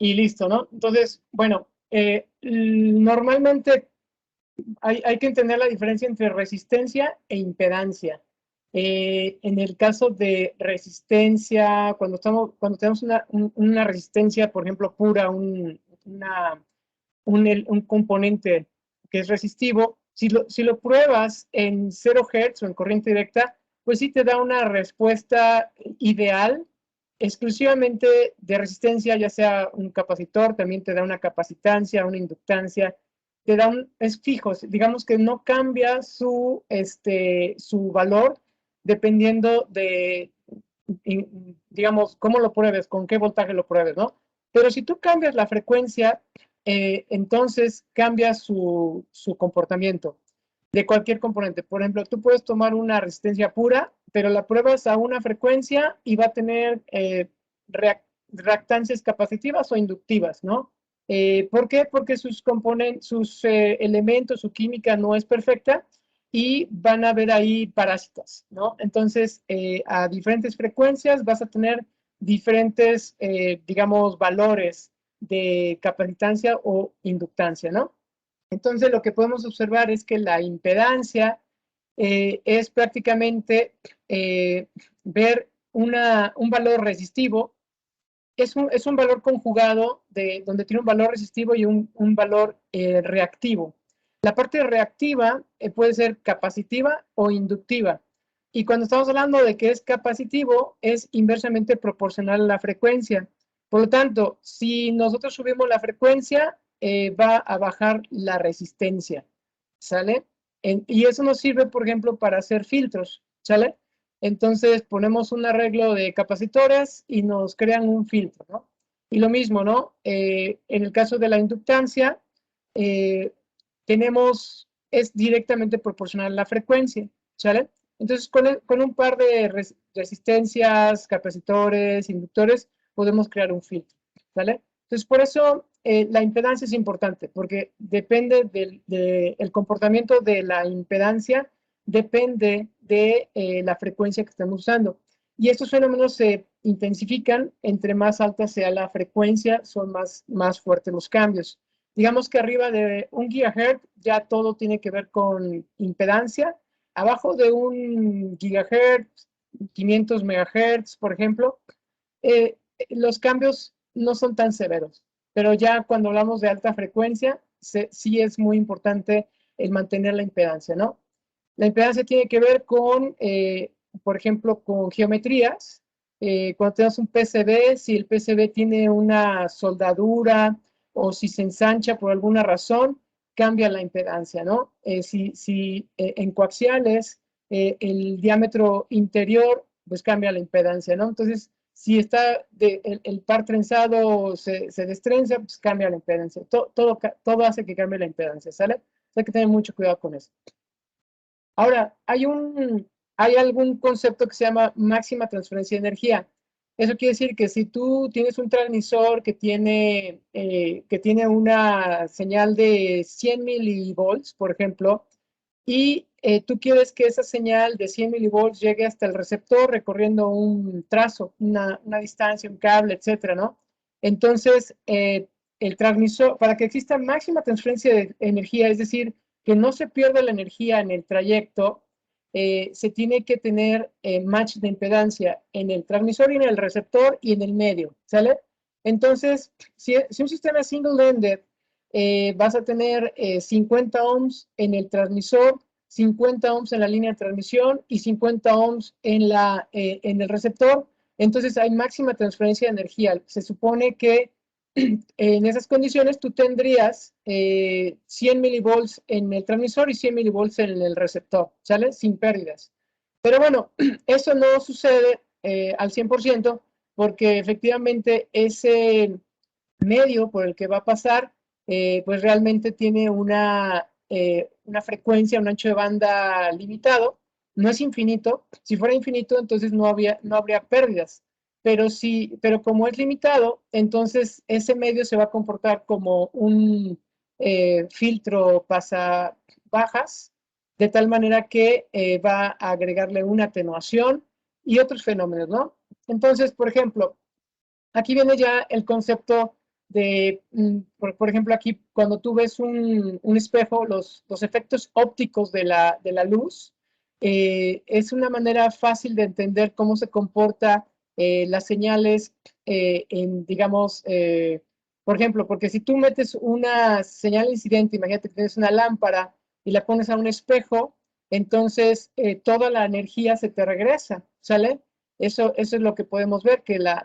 y listo, ¿no? Entonces, bueno, normalmente hay que entender la diferencia entre resistencia e impedancia. En el caso de resistencia, cuando tenemos una resistencia, por ejemplo, pura, un componente que es resistivo, si lo pruebas en 0 Hz o en corriente directa, pues sí te da una respuesta ideal exclusivamente de resistencia, ya sea un capacitor, también te da una capacitancia, una inductancia, es fijo, digamos que no cambia su valor dependiendo de, digamos, cómo lo pruebes, con qué voltaje lo pruebes, ¿no? Pero si tú cambias la frecuencia, entonces cambia su comportamiento de cualquier componente. Por ejemplo, tú puedes tomar una resistencia pura, pero la pruebas a una frecuencia y va a tener reactancias capacitivas o inductivas, ¿no? ¿Por qué? Porque sus elementos, su química no es perfecta y van a haber ahí parásitos, ¿no? Entonces, a diferentes frecuencias vas a tener diferentes, digamos, valores de capacitancia o inductancia, ¿no? Entonces, lo que podemos observar es que la impedancia es prácticamente ver un valor resistivo. Es un valor conjugado donde tiene un valor resistivo y un valor reactivo. La parte reactiva puede ser capacitiva o inductiva. Y cuando estamos hablando de que es capacitivo, es inversamente proporcional a la frecuencia. Por lo tanto, si nosotros subimos la frecuencia, va a bajar la resistencia, ¿sale? Y eso nos sirve, por ejemplo, para hacer filtros, ¿sale? Entonces ponemos un arreglo de capacitores y nos crean un filtro, ¿no? Y lo mismo, ¿no? En el caso de la inductancia, eh, es directamente proporcional a la frecuencia, ¿sale? Entonces, con un par de resistencias, capacitores, inductores, podemos crear un filtro, ¿sale? Entonces, por eso la impedancia es importante, porque depende del comportamiento de la impedancia, depende de la frecuencia que estemos usando. Y estos fenómenos se intensifican, entre más alta sea la frecuencia, son más fuertes los cambios. Digamos que arriba de 1 GHz ya todo tiene que ver con impedancia. Abajo de 1 GHz, 500 MHz, por ejemplo, los cambios no son tan severos. Pero ya cuando hablamos de alta frecuencia, sí es muy importante el mantener la impedancia, ¿no? La impedancia tiene que ver con, por ejemplo, con geometrías. Cuando tenemos un PCB, si el PCB tiene una soldadura o si se ensancha por alguna razón, cambia la impedancia, ¿no? Si en coaxiales el diámetro interior, pues cambia la impedancia, ¿no? Entonces, si el par trenzado se destrenza, pues cambia la impedancia. Todo hace que cambie la impedancia, ¿sale? Hay que tener mucho cuidado con eso. Ahora, hay algún concepto que se llama máxima transferencia de energía. Eso quiere decir que si tú tienes un transmisor que tiene una señal de 100 milivolts, por ejemplo, y tú quieres que esa señal de 100 milivolts llegue hasta el receptor recorriendo un trazo, una distancia, un cable, etcétera, ¿no? Entonces, el transmisor, para que exista máxima transferencia de energía, es decir, que no se pierda la energía en el trayecto, se tiene que tener match de impedancia en el transmisor y en el receptor y en el medio, ¿sale? Entonces, si un sistema es single-ended, vas a tener 50 ohms en el transmisor, 50 ohms en la línea de transmisión y 50 ohms en el receptor. Entonces hay máxima transferencia de energía. Se supone que en esas condiciones tú tendrías 100 milivolts en el transmisor y 100 milivolts en el receptor, ¿sale? Sin pérdidas. Pero bueno, eso no sucede al 100% porque efectivamente ese medio por el que va a pasar, pues realmente tiene una frecuencia, un ancho de banda limitado, no es infinito. Si fuera infinito, entonces no habría pérdidas. Pero como es limitado, entonces ese medio se va a comportar como un filtro pasa bajas, de tal manera que va a agregarle una atenuación y otros fenómenos, ¿no? Entonces, por ejemplo, aquí viene ya el concepto por ejemplo, aquí cuando tú ves un espejo, los efectos ópticos de la luz, es una manera fácil de entender cómo se comporta las señales digamos, por ejemplo, porque si tú metes una señal incidente, imagínate que tienes una lámpara y la pones a un espejo, entonces toda la energía se te regresa, ¿sale? Eso es lo que podemos ver, que la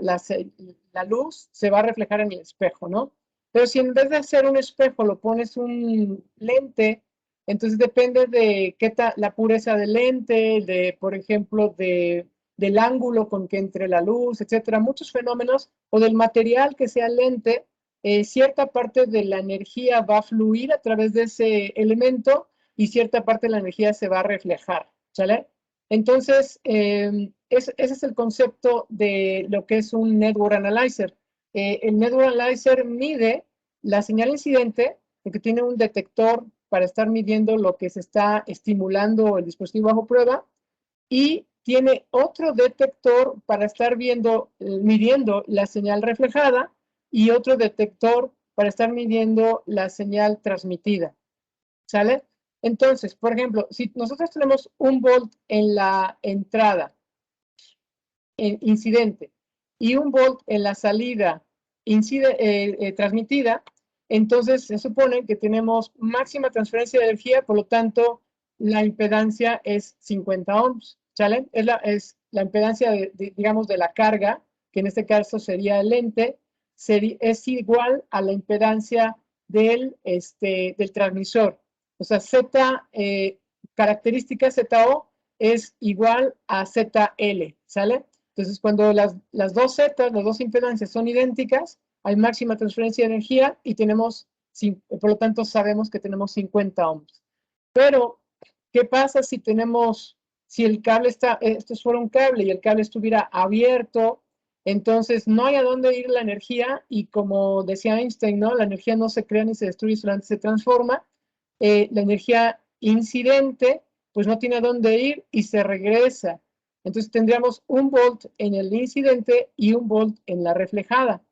luz se va a reflejar en el espejo, ¿no? Pero si en vez de hacer un espejo lo pones un lente, entonces depende de la pureza del lente, por ejemplo, del ángulo con que entre la luz, etcétera, muchos fenómenos, o del material que sea lente, cierta parte de la energía va a fluir a través de ese elemento y cierta parte de la energía se va a reflejar, ¿sale? Entonces, ese es el concepto de lo que es un Network Analyzer. El Network Analyzer mide la señal incidente, porque tiene un detector para estar midiendo lo que se está estimulando el dispositivo bajo prueba, y tiene otro detector para estar midiendo la señal reflejada y otro detector para estar midiendo la señal transmitida, ¿sale? Entonces, por ejemplo, si nosotros tenemos 1 volt en la entrada incidente y 1 volt en la salida transmitida, entonces se supone que tenemos máxima transferencia de energía, por lo tanto, la impedancia es 50 ohms, ¿sale? Es la impedancia, digamos, de la carga, que en este caso sería el lente, es igual a la impedancia del transmisor. O sea, característica ZO es igual a ZL, ¿sale? Entonces, cuando las dos zetas, las dos impedancias son idénticas, hay máxima transferencia de energía y por lo tanto, sabemos que tenemos 50 ohms. Pero, ¿qué pasa si el cable esto fuera un cable y el cable estuviera abierto? Entonces, no hay a dónde ir la energía y como decía Einstein, ¿no? La energía no se crea ni se destruye, solamente se transforma. La energía incidente, pues no tiene a dónde ir y se regresa. Entonces tendríamos 1 volt en el incidente y 1 volt en la reflejada.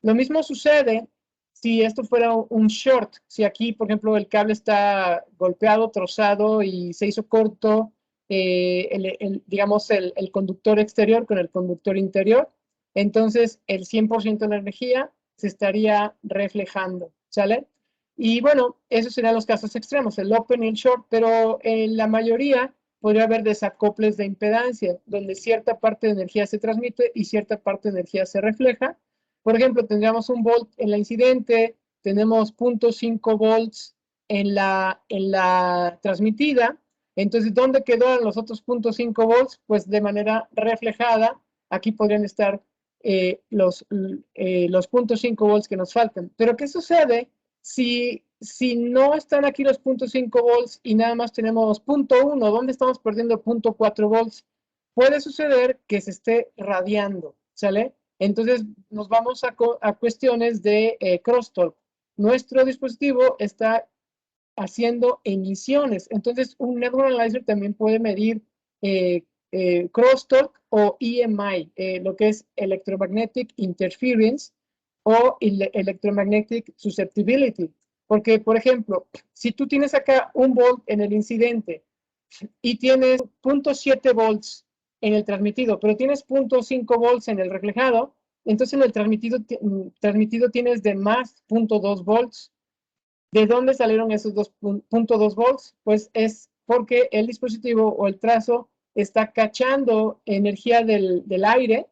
Lo mismo sucede si esto fuera un short, si aquí, por ejemplo, el cable está golpeado, trozado y se hizo corto, digamos, el conductor exterior con el conductor interior, entonces el 100% de la energía se estaría reflejando, ¿sale? Y bueno, esos serían los casos extremos, el open y el short, pero en la mayoría podría haber desacoples de impedancia, donde cierta parte de energía se transmite y cierta parte de energía se refleja. Por ejemplo, tendríamos 1 volt en la incidente, tenemos 0.5 volts en la transmitida. Entonces, ¿dónde quedaron los otros 0.5 volts? Pues de manera reflejada. Aquí podrían estar los 0.5 volts que nos faltan. Pero, ¿qué sucede si no están aquí los 0.5 volts y nada más tenemos 0.1? ¿Dónde estamos perdiendo 0.4 volts? Puede suceder que se esté radiando, ¿sale? Entonces nos vamos a cuestiones de crosstalk. Nuestro dispositivo está haciendo emisiones. Entonces un Network Analyzer también puede medir crosstalk o EMI, lo que es Electromagnetic Interference o Electromagnetic Susceptibility. Porque, por ejemplo, si tú tienes acá 1 volt en el incidente y tienes 0.7 volts en el transmitido, pero tienes 0.5 volts en el reflejado, entonces en el transmitido tienes de más 0.2 volts. ¿De dónde salieron esos 2.2 volts? Pues es porque el dispositivo o el trazo está cachando energía del aire,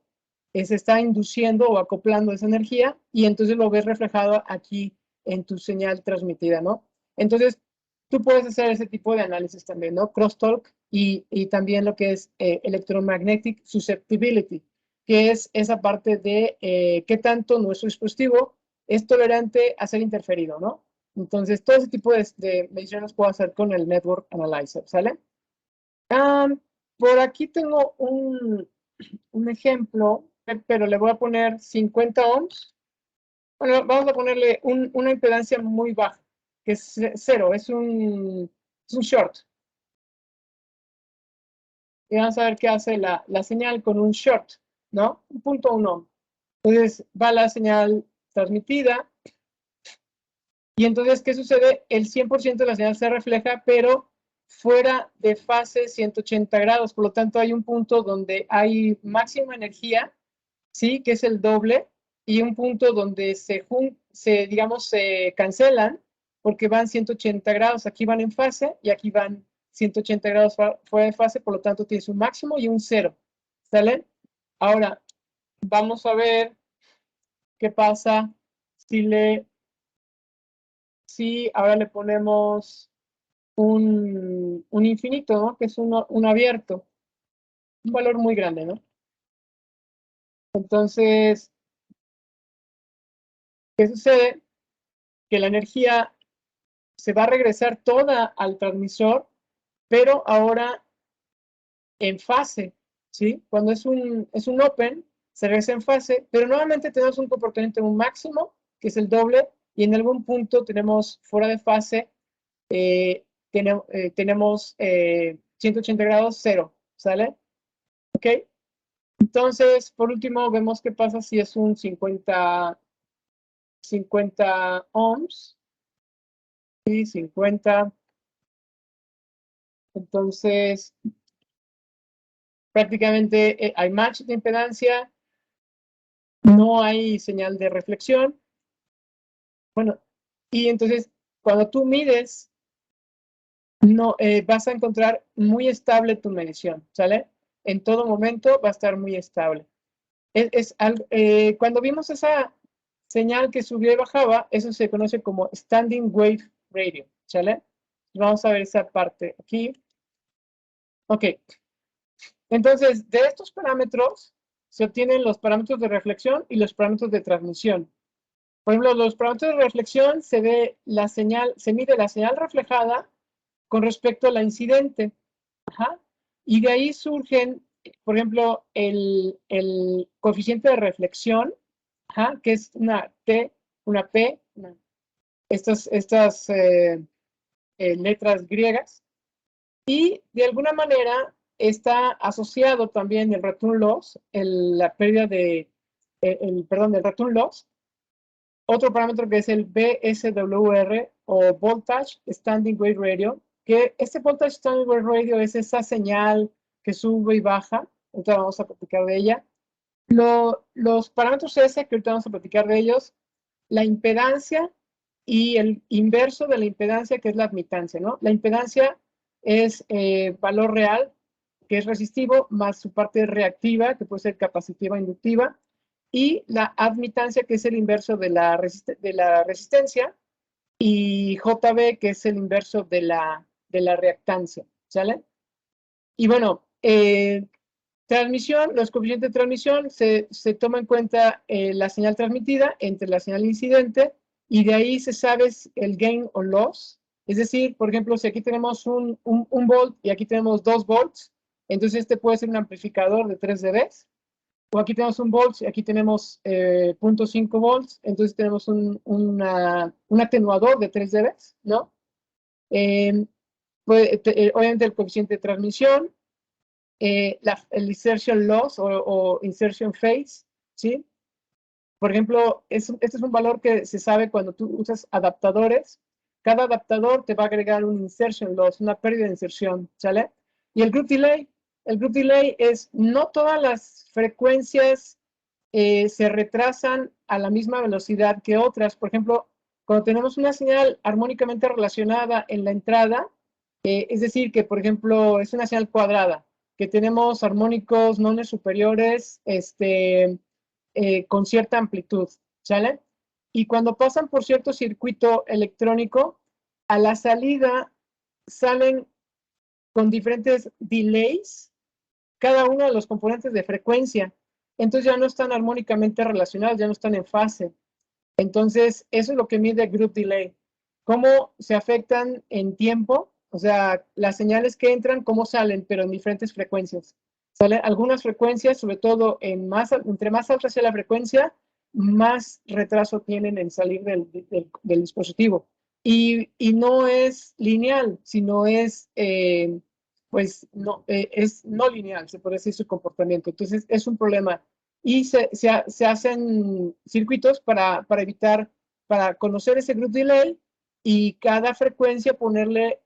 se está induciendo o acoplando esa energía y entonces lo ves reflejado aquí en tu señal transmitida, ¿no? Entonces, tú puedes hacer ese tipo de análisis también, ¿no? Crosstalk y también lo que es electromagnetic susceptibility, que es esa parte de qué tanto nuestro dispositivo es tolerante a ser interferido, ¿no? Entonces, todo ese tipo de mediciones puedo hacer con el Network Analyzer, ¿sale? Por aquí tengo un ejemplo, pero le voy a poner 50 ohms. Bueno, vamos a ponerle una impedancia muy baja, que es 0, es un short. Y vamos a ver qué hace la señal con un short, ¿no? 1.1. Entonces va la señal transmitida. Y entonces, ¿qué sucede? El 100% de la señal se refleja, pero fuera de fase 180 grados. Por lo tanto, hay un punto donde hay máxima energía, ¿sí? Que es el doble, y un punto donde digamos, se cancelan porque van 180 grados. Aquí van en fase y aquí van 180 grados fuera de fase. Por lo tanto, tienes un máximo y un cero. ¿Sale? Ahora, vamos a ver qué pasa si ahora le ponemos un infinito, ¿no? Que es un abierto, un valor muy grande, ¿no? Entonces, ¿qué sucede? Que la energía se va a regresar toda al transmisor, pero ahora en fase, ¿sí? Cuando es un open, se regresa en fase, pero nuevamente tenemos un comportamiento un máximo, que es el doble, y en algún punto tenemos fuera de fase, tenemos 180 grados, cero, ¿sale? ¿Ok? Entonces, por último, vemos qué pasa si es un 50 ohms. Sí, 50. Entonces, prácticamente hay match de impedancia, no hay señal de reflexión. Bueno, y entonces, cuando tú mides, no, vas a encontrar muy estable tu medición, ¿sale? En todo momento va a estar muy estable. Cuando vimos esa señal que subía y bajaba, eso se conoce como Standing Wave Radio, ¿sale? Vamos a ver esa parte aquí. Ok. Entonces, de estos parámetros se obtienen los parámetros de reflexión y los parámetros de transmisión. Por ejemplo, los parámetros de reflexión se mide la señal reflejada con respecto a la incidente. Ajá. Y de ahí surgen, por ejemplo, el coeficiente de reflexión, ajá, que es una T, una P, estas letras griegas, y de alguna manera está asociado también el return loss, la pérdida perdón, del return loss, otro parámetro que es el VSWR o Voltage Standing Wave Radio, que este Voltage Standing Wave Radio es esa señal que sube y baja. Ahorita vamos a platicar de ella. Los parámetros S, que ahorita vamos a platicar de ellos, la impedancia y el inverso de la impedancia, que es la admitancia, ¿no? La impedancia es valor real, que es resistivo, más su parte reactiva, que puede ser capacitiva, inductiva, y la admitancia, que es el inverso de la resistencia, y JB, que es el inverso de la reactancia, ¿sale? Y bueno, transmisión, los coeficientes de transmisión, se toma en cuenta la señal transmitida entre la señal incidente, y de ahí se sabe el gain o loss. Es decir, por ejemplo, si aquí tenemos un volt y aquí tenemos 2 volts, entonces este puede ser un amplificador de 3 dB. O aquí tenemos un volt y aquí tenemos 0.5 volts, entonces tenemos un atenuador de 3 dB, ¿no? Obviamente el coeficiente de transmisión, el insertion loss o insertion phase, ¿sí? Por ejemplo, este es un valor que se sabe cuando tú usas adaptadores. Cada adaptador te va a agregar un insertion loss, una pérdida de inserción, ¿sale? Y el group delay es no todas las frecuencias se retrasan a la misma velocidad que otras. Por ejemplo, cuando tenemos una señal armónicamente relacionada en la entrada, es decir, que por ejemplo es una señal cuadrada, que tenemos armónicos nones superiores con cierta amplitud, ¿sale? Y cuando pasan por cierto circuito electrónico, a la salida salen con diferentes delays cada uno de los componentes de frecuencia. Entonces ya no están armónicamente relacionados, ya no están en fase. Entonces, eso es lo que mide group delay. Cómo se afectan en tiempo, o sea, las señales que entran, cómo salen, pero en diferentes frecuencias. Salen algunas frecuencias, sobre todo entre más alta sea la frecuencia, más retraso tienen en salir del dispositivo. Y no es lineal, sino es, pues, no, es no lineal, se puede decir su comportamiento. Entonces, es un problema. y se hacen circuitos para evitar, para conocer ese group delay y cada frecuencia ponerle,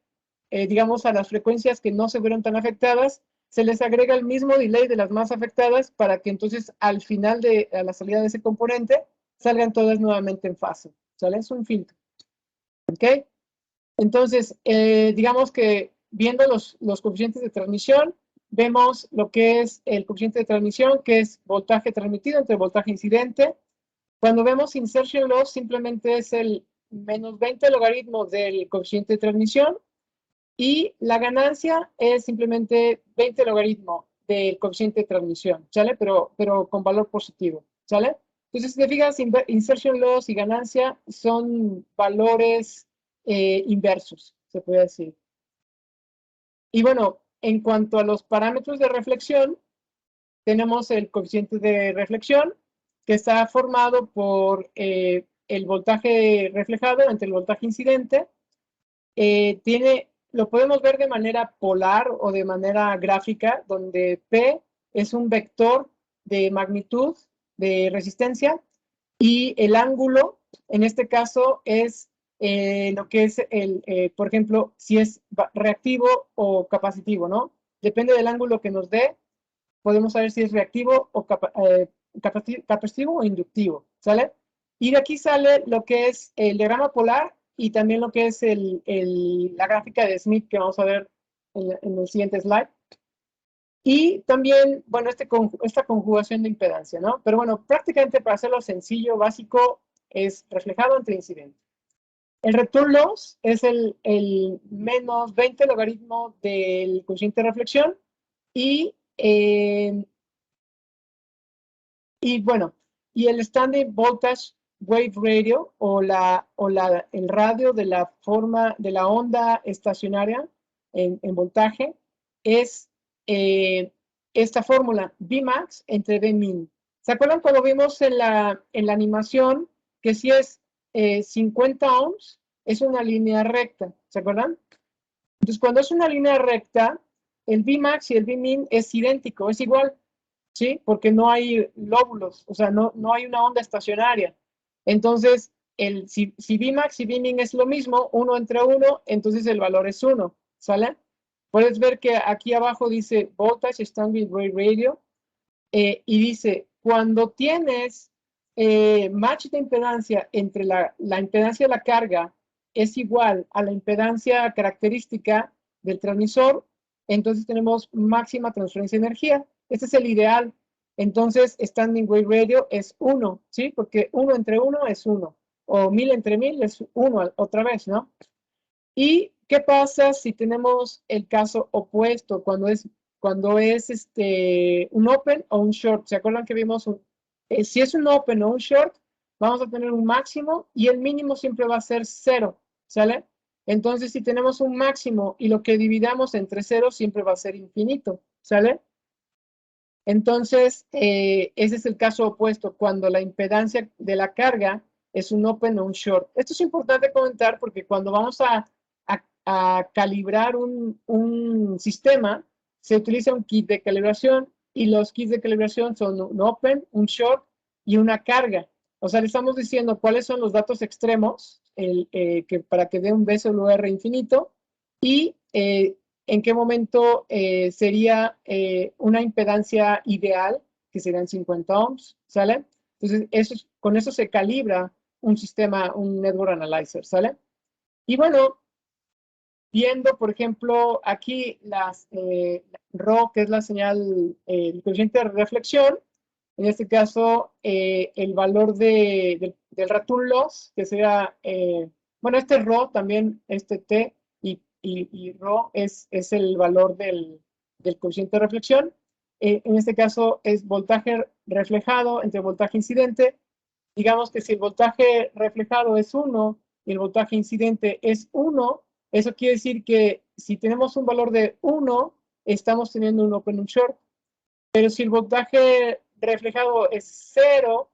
digamos, a las frecuencias que no se vieron tan afectadas, se les agrega el mismo delay de las más afectadas para que entonces al final a la salida de ese componente salgan todas nuevamente en fase, ¿sale? Es un filtro, ¿ok? Entonces, digamos que viendo los coeficientes de transmisión, vemos lo que es el coeficiente de transmisión, que es voltaje transmitido entre voltaje incidente. Cuando vemos insertion loss, simplemente es el menos 20 logaritmo del coeficiente de transmisión, y la ganancia es simplemente 20 logaritmo del coeficiente de transmisión, ¿sale? Pero con valor positivo, ¿sale? Entonces, si te fijas, insertion loss y ganancia son valores inversos, se puede decir. Y bueno, en cuanto a los parámetros de reflexión, tenemos el coeficiente de reflexión, que está formado por el voltaje reflejado entre el voltaje incidente. Lo podemos ver de manera polar o de manera gráfica, donde P es un vector de magnitud de resistencia y el ángulo, en este caso, es lo que es por ejemplo, si es reactivo o capacitivo, ¿no? Depende del ángulo que nos dé, podemos saber si es reactivo o capacitivo o inductivo, ¿sale? Y de aquí sale lo que es el diagrama polar y también lo que es la gráfica de Smith que vamos a ver en el siguiente slide. Y también, bueno, esta conjugación de impedancia, ¿no? Pero bueno, prácticamente para hacerlo sencillo, básico, es reflejado entre incidente. El return loss es el menos 20 logaritmo del coeficiente de reflexión y bueno, y el standing voltage wave radio el radio de la forma de la onda estacionaria en voltaje es esta fórmula Vmax entre Vmin. ¿Se acuerdan cuando vimos en la animación que si es 50 ohms es una línea recta? ¿Se acuerdan? Entonces, cuando es una línea recta, el Vmax y el Vmin es idéntico, es igual. ¿Sí? Porque no hay lóbulos, o sea, no hay una onda estacionaria. Entonces, si Vmax y Vmin es lo mismo, 1 entre 1, entonces el valor es 1, ¿sale? Puedes ver que aquí abajo dice Voltage Standing Wave Radio, y dice, cuando tienes match de impedancia entre la impedancia de la carga es igual a la impedancia característica del transmisor, entonces tenemos máxima transferencia de energía. Este es el ideal. Entonces, Standing Wave Radio es 1, ¿sí? Porque 1 entre 1 es 1. O 1000 entre 1000 es 1 otra vez, ¿no? ¿Y qué pasa si tenemos el caso opuesto, cuando es un open o un short? ¿Se acuerdan que vimos si es un open o un short, vamos a tener un máximo y el mínimo siempre va a ser 0, ¿sale? Entonces, si tenemos un máximo y lo que dividamos entre 0 siempre va a ser infinito, ¿sale? Entonces, ese es el caso opuesto, cuando la impedancia de la carga es un open o un short. Esto es importante comentar porque cuando vamos a calibrar un sistema, se utiliza un kit de calibración y los kits de calibración son un open, un short y una carga. O sea, le estamos diciendo cuáles son los datos extremos para que dé un VSWR infinito y en qué momento sería una impedancia ideal, que serían 50 ohms, ¿sale? Entonces, con eso se calibra un sistema, un network analyzer, ¿sale? Y bueno, viendo, por ejemplo, aquí RO, que es la señal, el coeficiente de reflexión, en este caso, el valor del return loss, que sería, bueno, este RO también, este T y RO es el valor del coeficiente de reflexión. En este caso es voltaje reflejado entre voltaje incidente. Digamos que si el voltaje reflejado es 1 y el voltaje incidente es 1, eso quiere decir que si tenemos un valor de 1, estamos teniendo un open, un short. Pero si el voltaje reflejado es 0,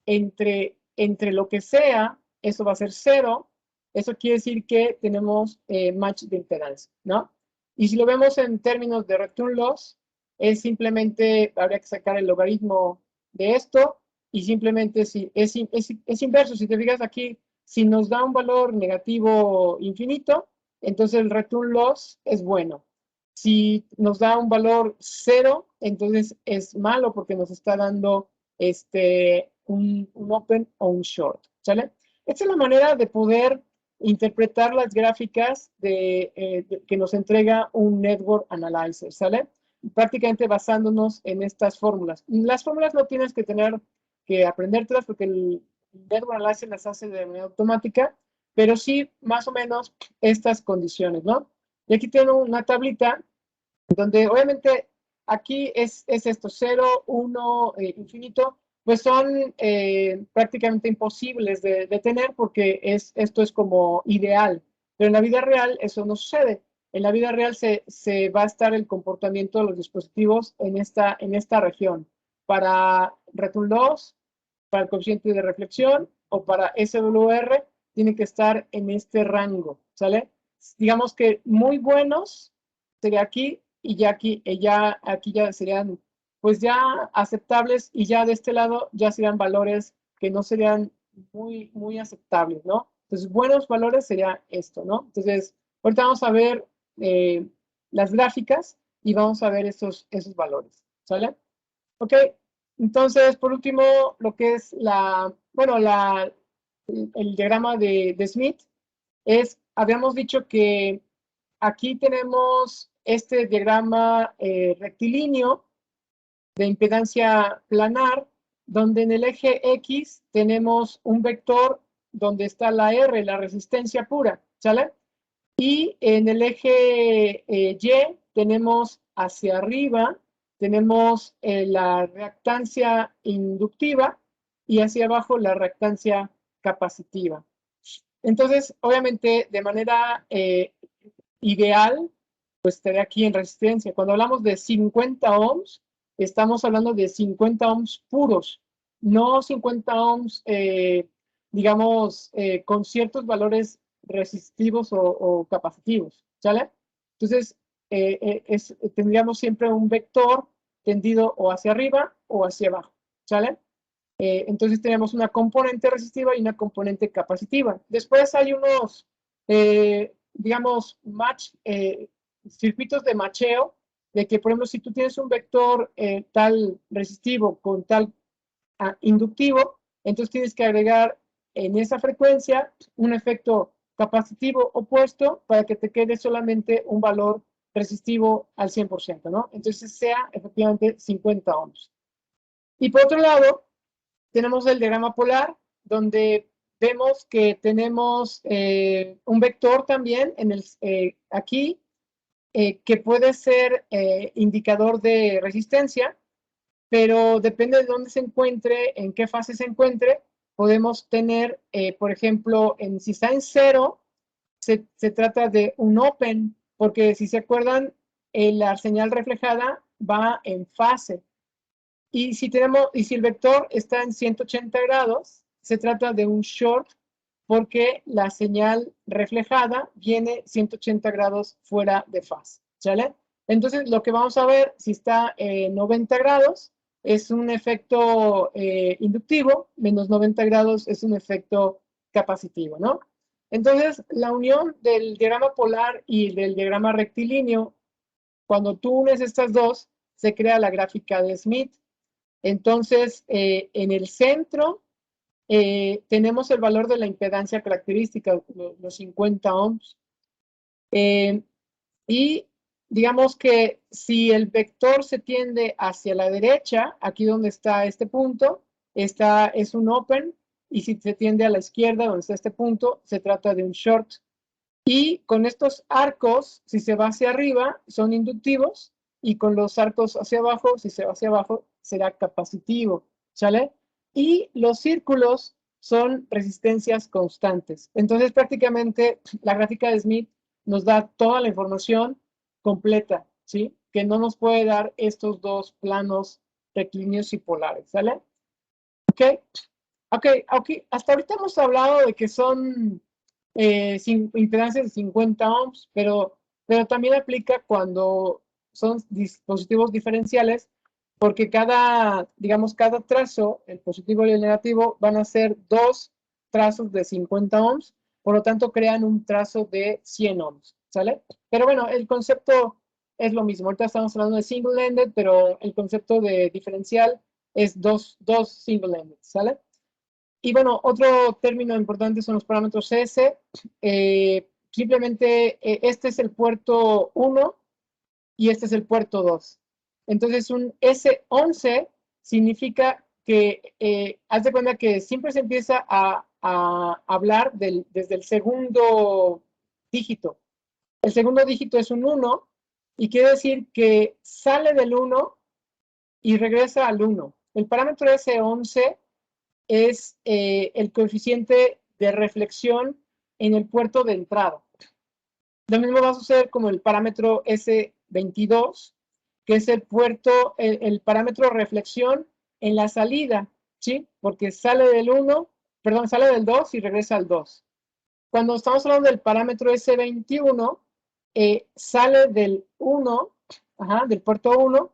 entre lo que sea, eso va a ser 0. Eso quiere decir que tenemos match de impedancia, ¿no? Y si lo vemos en términos de return loss, es simplemente, habría que sacar el logaritmo de esto, y simplemente si es inverso. Si te fijas aquí, si nos da un valor negativo infinito, entonces el return loss es bueno. Si nos da un valor 0, entonces es malo porque nos está dando un open o un short, ¿sale? Esta es la manera de poder interpretar las gráficas que nos entrega un Network Analyzer, ¿sale? Prácticamente basándonos en estas fórmulas. Las fórmulas no tienes que tener que aprendértelas porque el Network Analyzer las hace de manera automática, pero sí más o menos estas condiciones, ¿no? Y aquí tengo una tablita donde obviamente aquí es esto, 0, 1, infinito, pues son prácticamente imposibles de tener porque esto es como ideal, pero en la vida real eso no sucede. En la vida real se va a estar el comportamiento de los dispositivos en esta región. Para return loss, para el coeficiente de reflexión o para SWR, tiene que estar en este rango, ¿sale? Digamos que muy buenos sería aquí y ya aquí ya serían pues ya aceptables y ya de este lado ya serían valores que no serían muy aceptables, ¿no? Entonces, buenos valores sería esto, ¿no? Entonces, ahorita vamos a ver las gráficas y vamos a ver esos valores, ¿sale? Ok, entonces, por último, lo que es el diagrama de Smith habíamos dicho que aquí tenemos este diagrama rectilíneo de impedancia planar, donde en el eje X tenemos un vector donde está la R, la resistencia pura, ¿sale? Y en el eje Y tenemos hacia arriba, tenemos la reactancia inductiva y hacia abajo la reactancia capacitiva. Entonces, obviamente, de manera ideal, pues estaría aquí en resistencia. Cuando hablamos de 50 ohms, estamos hablando de 50 ohms puros, no 50 ohms, digamos, con ciertos valores resistivos o capacitivos, ¿sale? Entonces, tendríamos siempre un vector tendido o hacia arriba o hacia abajo, ¿sale? Entonces tenemos una componente resistiva y una componente capacitiva. Después hay unos, digamos, circuitos de macheo, de que, por ejemplo, si tú tienes un vector tal resistivo con tal inductivo, entonces tienes que agregar en esa frecuencia un efecto capacitivo opuesto para que te quede solamente un valor resistivo al 100%, ¿no? Entonces sea efectivamente 50 ohms. Y por otro lado, tenemos el diagrama polar, donde vemos que tenemos un vector también aquí, que puede ser indicador de resistencia, pero depende de dónde se encuentre, en qué fase se encuentre, podemos tener, por ejemplo, si está en 0, se trata de un open, porque si se acuerdan, la señal reflejada va en fase. Y si el vector está en 180 grados, se trata de un short porque la señal reflejada viene 180 grados fuera de fase, ¿sale? Entonces, lo que vamos a ver, si está en 90 grados, es un efecto inductivo, menos 90 grados es un efecto capacitivo, ¿no? Entonces, la unión del diagrama polar y del diagrama rectilíneo, cuando tú unes estas dos, se crea la gráfica de Smith. Entonces, en el centro tenemos el valor de la impedancia característica, los 50 ohms. Y digamos que si el vector se tiende hacia la derecha, aquí donde está este punto, es un open, y si se tiende a la izquierda, donde está este punto, se trata de un short. Y con estos arcos, si se va hacia arriba, son inductivos, y con los arcos hacia abajo, si se va hacia abajo, será capacitivo, ¿sale? Y los círculos son resistencias constantes. Entonces, prácticamente, la gráfica de Smith nos da toda la información completa, ¿sí? Que no nos puede dar estos dos planos rectilíneos y polares, ¿sale? ¿Ok? Ok, hasta ahorita hemos hablado de que son impedancias de 50 ohms, pero también aplica cuando son dispositivos diferenciales porque digamos, cada trazo, el positivo y el negativo, van a ser 2 trazos de 50 ohms, por lo tanto crean un trazo de 100 ohms, ¿sale? Pero bueno, el concepto es lo mismo. Ahorita estamos hablando de single-ended, pero el concepto de diferencial es dos single-ended, ¿sale? Y bueno, otro término importante son los parámetros S. Simplemente este es el puerto 1 y este es el puerto 2. Entonces un S11 significa que, haz de cuenta que siempre se empieza a hablar desde el segundo dígito. El segundo dígito es un 1 y quiere decir que sale del 1 y regresa al 1. El parámetro S11 es el coeficiente de reflexión en el puerto de entrada. Lo mismo va a suceder como el parámetro S22, que es el parámetro de reflexión en la salida, ¿sí? Porque sale del 1, perdón, sale del 2 y regresa al 2. Cuando estamos hablando del parámetro S21, sale del 1, del puerto 1,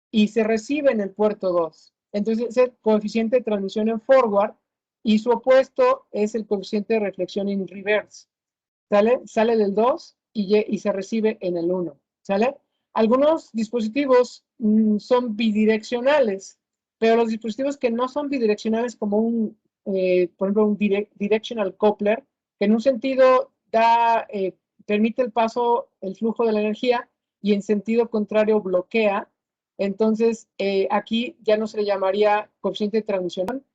y se recibe en el puerto 2. Entonces es el coeficiente de transmisión en forward y su opuesto es el coeficiente de reflexión en reverse. ¿Sale? Sale del 2 y se recibe en el 1. ¿Sale? Algunos dispositivos son bidireccionales, pero los dispositivos que no son bidireccionales, como por ejemplo, un directional coupler, que en un sentido permite el paso, el flujo de la energía, y en sentido contrario bloquea. Entonces, aquí ya no se le llamaría coeficiente de transmisión,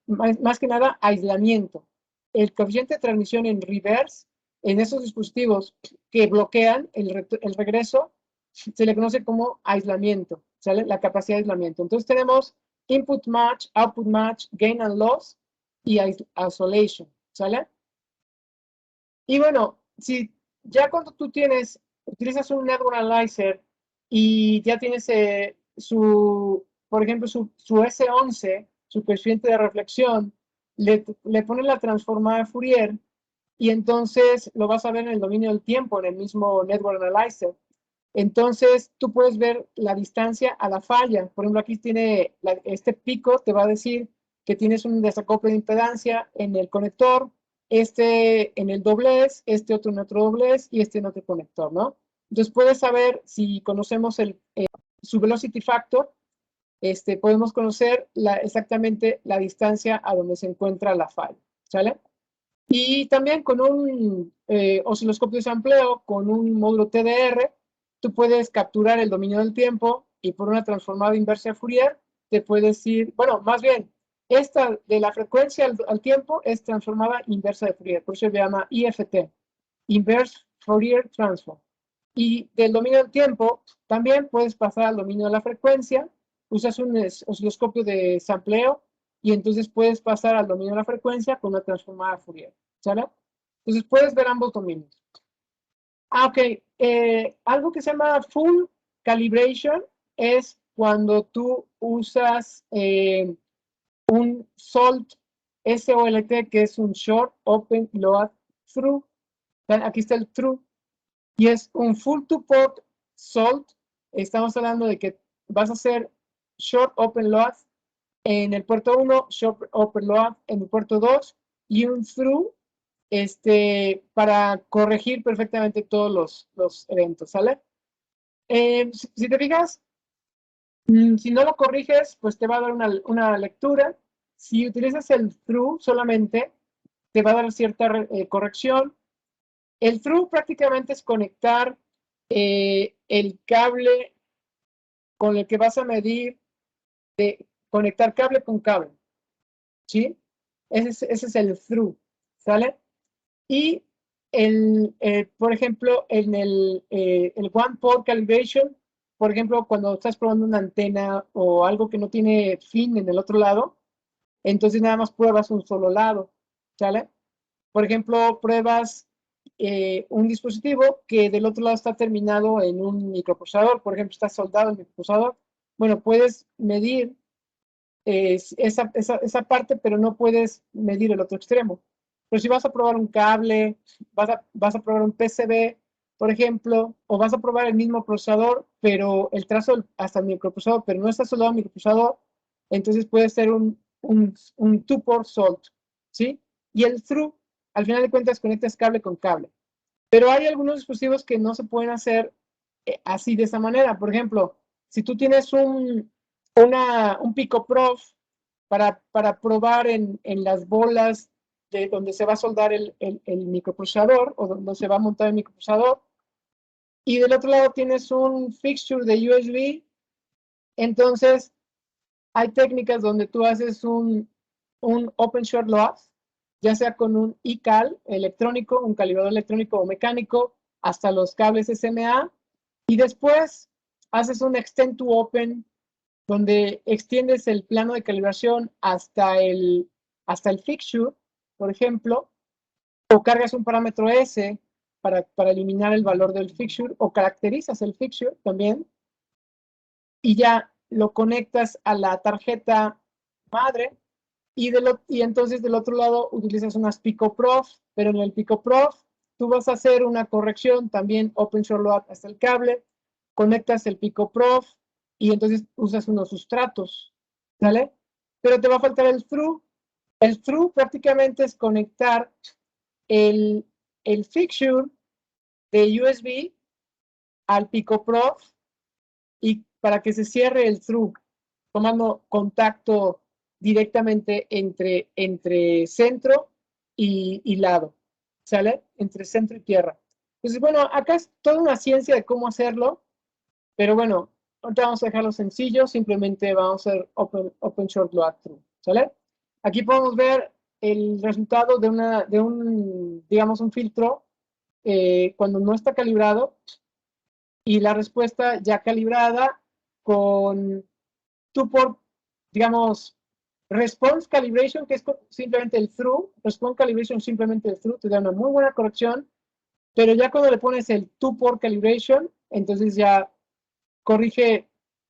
más que nada aislamiento. El coeficiente de transmisión en reverse, en esos dispositivos que bloquean el regreso, se le conoce como aislamiento, ¿sale? La capacidad de aislamiento. Entonces tenemos input match, output match, gain and loss y isolation, ¿sale? Y bueno, si ya cuando tú utilizas un network analyzer y ya tienes por ejemplo, su S11, su coeficiente de reflexión, le pones la transformada de Fourier y entonces lo vas a ver en el dominio del tiempo, en el mismo network analyzer. Entonces tú puedes ver la distancia a la falla. Por ejemplo, aquí tiene este pico, te va a decir que tienes un desacople de impedancia en el conector, este en el doblez, este otro en otro doblez y este en otro conector, ¿no? Entonces puedes saber, si conocemos su velocity factor, podemos conocer exactamente la distancia a donde se encuentra la falla, ¿sale? Y también con un osciloscopio de sampleo, con un módulo TDR, tú puedes capturar el dominio del tiempo y por una transformada inversa de Fourier te puedes ir, bueno, más bien, esta de la frecuencia al tiempo es transformada inversa de Fourier, por eso se llama IFT, Inverse Fourier Transform. Y del dominio del tiempo también puedes pasar al dominio de la frecuencia, usas un osciloscopio de sampleo y entonces puedes pasar al dominio de la frecuencia con una transformada Fourier, ¿sale? Entonces puedes ver ambos dominios. Ok, algo que se llama full calibration es cuando tú usas un SOLT, SOLT, que es un Short Open Load Through. Aquí está el Through. Y es un full to port SOLT. Estamos hablando de que vas a hacer Short Open Load en el puerto 1, Short Open Load en el puerto 2 y un Through para corregir perfectamente todos los eventos, ¿sale? Si te fijas, si no lo corriges, pues te va a dar una lectura. Si utilizas el through solamente, te va a dar cierta corrección. El through prácticamente es conectar el cable con el que vas a medir, conectar cable con cable, ¿sí? Ese es el through, ¿sale? Y por ejemplo, en el one port calibration, por ejemplo, cuando estás probando una antena o algo que no tiene fin en el otro lado, entonces nada más pruebas un solo lado, ¿sale? Por ejemplo, pruebas un dispositivo que del otro lado está terminado en un microprocesador, por ejemplo, está soldado el microprocesador. Bueno, puedes medir esa parte, pero no puedes medir el otro extremo. Pero si vas a probar un cable, vas a probar un PCB, por ejemplo, o vas a probar el mismo procesador, pero el trazo hasta el microprocesador, pero no está soldado al microprocesador, entonces puede ser un two-port sold, ¿sí? Y el through, al final de cuentas, conectas cable con cable. Pero hay algunos dispositivos que no se pueden hacer así de esa manera. Por ejemplo, si tú tienes un PicoProf para probar en las bolas de donde se va a soldar el microprocesador o donde se va a montar el microprocesador, y del otro lado tienes un fixture de USB, entonces hay técnicas donde tú haces un open short load, ya sea con un iCal electrónico, un calibrador electrónico o mecánico, hasta los cables SMA, y después haces un extend to open, donde extiendes el plano de calibración hasta el fixture, por ejemplo, o cargas un parámetro S para eliminar el valor del fixture, o caracterizas el fixture también, y ya lo conectas a la tarjeta madre, y entonces del otro lado utilizas unas PicoProf, pero en el PicoProf tú vas a hacer una corrección también open short load hasta el cable, conectas el PicoProf y entonces usas unos sustratos, ¿vale? Pero te va a faltar el through. El through prácticamente es conectar el fixture de USB al PicoProf y para que se cierre el through, tomando contacto directamente entre centro y lado, ¿sale? Entre centro y tierra. Entonces, bueno, acá es toda una ciencia de cómo hacerlo, pero bueno, ahorita vamos a dejarlo sencillo, simplemente vamos a hacer open short load through, ¿sale? Aquí podemos ver el resultado de digamos, un filtro cuando no está calibrado, y la respuesta ya calibrada con two-port, digamos, response calibration, que es simplemente el through, response calibration simplemente el through, te da una muy buena corrección, pero ya cuando le pones el two-port calibration, entonces ya corrige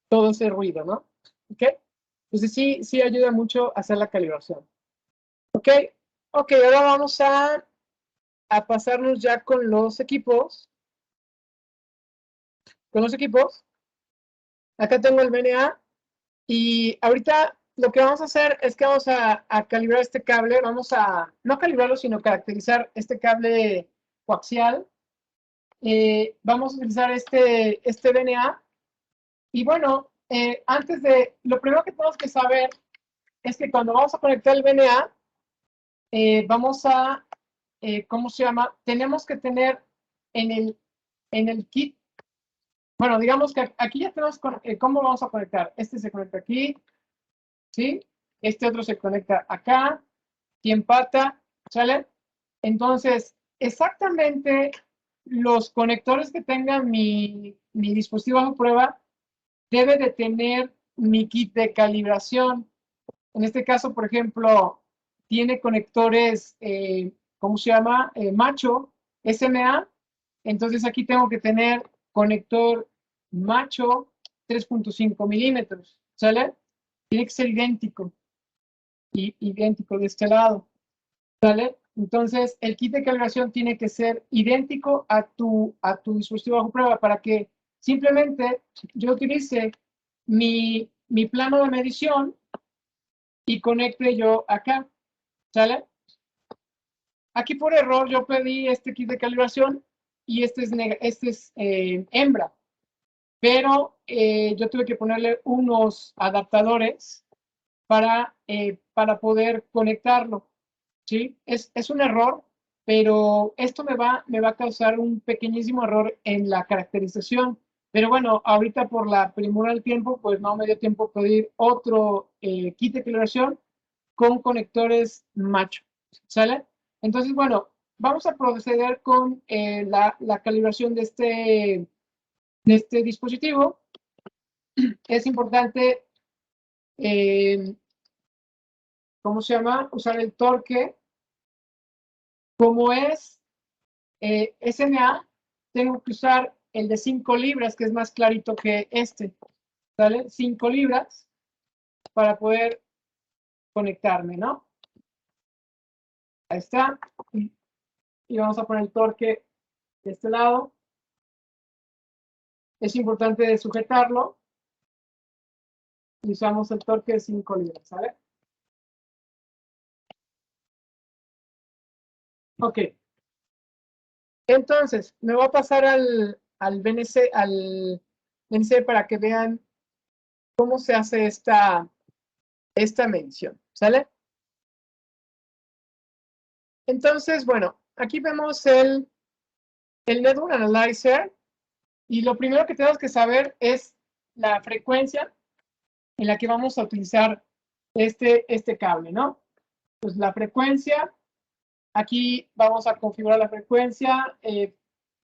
todo ese ruido, ¿no? ¿Ok? Entonces sí ayuda mucho a hacer la calibración. ¿Ok? Ok, ahora vamos a pasarnos ya con los equipos. Con los equipos. Acá tengo el VNA. Y ahorita lo que vamos a hacer es que vamos a calibrar este cable, vamos a, no calibrarlo, sino caracterizar este cable coaxial. Vamos a utilizar este VNA. Y bueno, lo primero que tenemos que saber es que cuando vamos a conectar el VNA, vamos a, ¿cómo se llama? Tenemos que tener en el kit, bueno, digamos que aquí ya tenemos cómo vamos a conectar. Este se conecta aquí, ¿sí? Este otro se conecta acá, y empata, ¿sale? Entonces, exactamente los conectores que tenga mi dispositivo de prueba debe de tener mi kit de calibración. En este caso, por ejemplo, tiene conectores, ¿cómo se llama? Macho, SMA. Entonces aquí tengo que tener conector macho 3.5 milímetros, ¿sale? Tiene que ser idéntico idéntico de este lado, ¿sale? Entonces, el kit de calibración tiene que ser idéntico a tu dispositivo bajo prueba para que simplemente yo utilice mi plano de medición y conecte yo acá, ¿sale? Aquí por error yo pedí este kit de calibración y este es hembra, pero yo tuve que ponerle unos adaptadores para poder conectarlo, ¿sí? Es un error, pero esto me va a causar un pequeñísimo error en la caracterización. Pero bueno, ahorita por la premura del tiempo, pues no me dio tiempo a pedir otro kit de calibración con conectores macho, ¿sale? Entonces, bueno, vamos a proceder con la calibración de este dispositivo. Es importante, ¿cómo se llama? Usar el torque. Como es SMA, tengo que usar el de 5 libras, que es más clarito que este, ¿vale? 5 libras para poder conectarme, ¿no? Ahí está. Y vamos a poner el torque de este lado. es importante sujetarlo. Y usamos el torque de 5 libras, ¿sale? Ok. Entonces, me voy a pasar al BNC para que vean cómo se hace esta medición, ¿sale? Entonces, bueno, aquí vemos el Network Analyzer y lo primero que tenemos que saber es la frecuencia en la que vamos a utilizar este cable, ¿no? Pues la frecuencia, aquí vamos a configurar la frecuencia,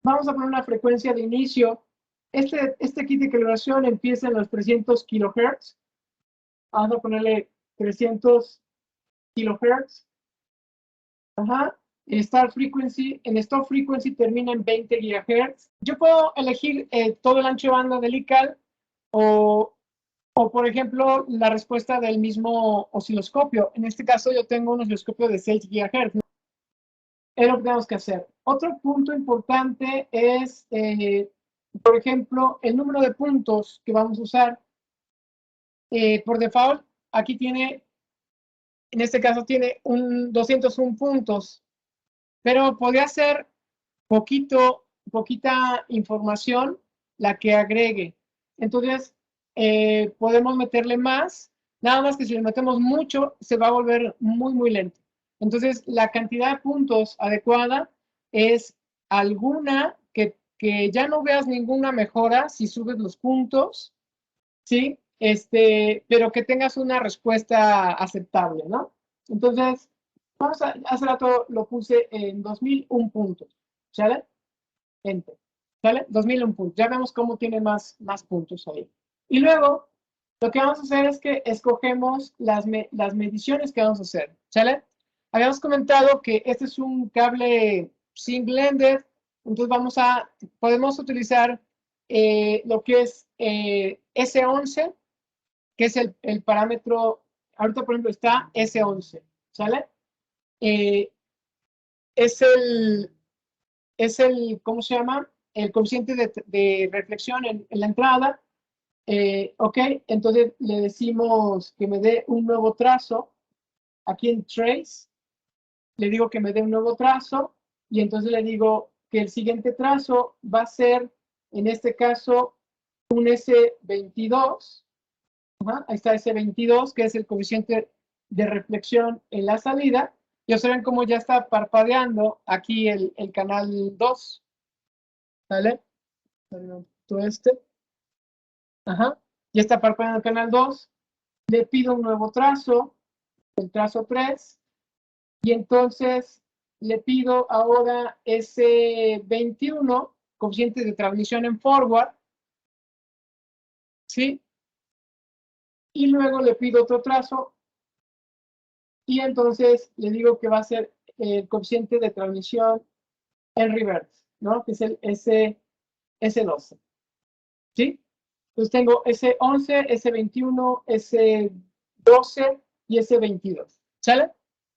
vamos a poner una frecuencia de inicio. Este kit de calibración empieza en los 300 kHz. Vamos a ponerle 300 kHz. Ajá. Start frequency, en stop frequency termina en 20 GHz. Yo puedo elegir todo el ancho de banda del ICAL o, por ejemplo, la respuesta del mismo osciloscopio. En este caso yo tengo un osciloscopio de 6 GHz. Es lo que tenemos que hacer. Otro punto importante es, por ejemplo, el número de puntos que vamos a usar. Por default, aquí tiene, en este caso tiene 201 puntos, pero podría ser poquita información la que agregue. Entonces, podemos meterle más, nada más que si le metemos mucho, se va a volver muy lento. Entonces, la cantidad de puntos adecuada es alguna que ya no veas ninguna mejora si subes los puntos, ¿sí? Pero que tengas una respuesta aceptable, ¿no? Entonces, hace rato lo puse en 2001 puntos, ¿sale? Enter, ¿sale? 2001 puntos. Ya vemos cómo tiene más puntos ahí. Y luego, lo que vamos a hacer es que escogemos las mediciones que vamos a hacer, ¿sale? Habíamos comentado que este es un cable single-ended, entonces podemos utilizar lo que es S11, que es el parámetro, ahorita por ejemplo está S11, ¿sale? Es el, ¿cómo se llama? El coeficiente de reflexión en la entrada. Ok, entonces le decimos que me dé un nuevo trazo. Aquí en Trace, le digo que me dé un nuevo trazo y entonces le digo que el siguiente trazo va a ser, en este caso, un S22. Ajá, ahí está S22, que es el coeficiente de reflexión en la salida. Y observen cómo ya está parpadeando aquí el canal 2. ¿Vale? Todo Ajá. Ya está parpadeando el canal 2. Le pido un nuevo trazo, el trazo 3. Y entonces le pido ahora ese 21, coeficiente de transmisión en forward. ¿Sí? Y luego le pido otro trazo. Y entonces le digo que va a ser el coeficiente de transmisión en reverse, ¿no? Que es el S12. ¿Sí? Entonces tengo S11, S21, S12 y S22. ¿Sale?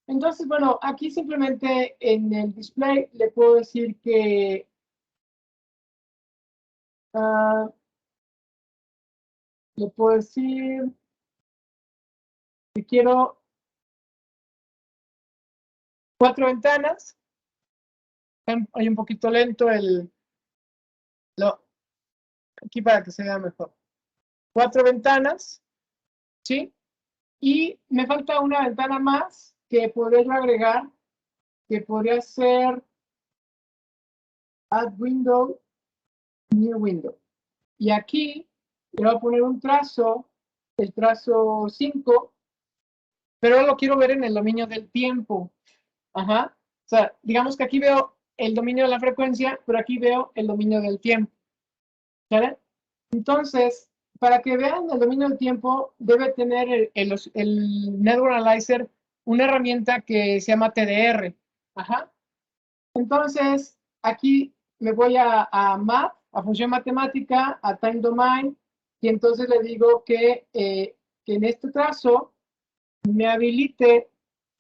Entonces, bueno, aquí simplemente en el display le puedo decir que le puedo decir que quiero 4 ventanas. Hay un poquito lento aquí para que se vea mejor. 4 ventanas, ¿sí? Y me falta una ventana más que podría agregar, que podría ser Add Window, New Window. Y aquí le voy a poner un trazo, el trazo 5, pero lo quiero ver en el dominio del tiempo. Ajá. O sea, digamos que aquí veo el dominio de la frecuencia, pero aquí veo el dominio del tiempo. ¿Vale? Entonces, para que vean el dominio del tiempo, debe tener el Network Analyzer una herramienta que se llama TDR. Ajá. Entonces, aquí me voy a Map, a función matemática, a Time Domain, y entonces le digo que en este trazo me habilite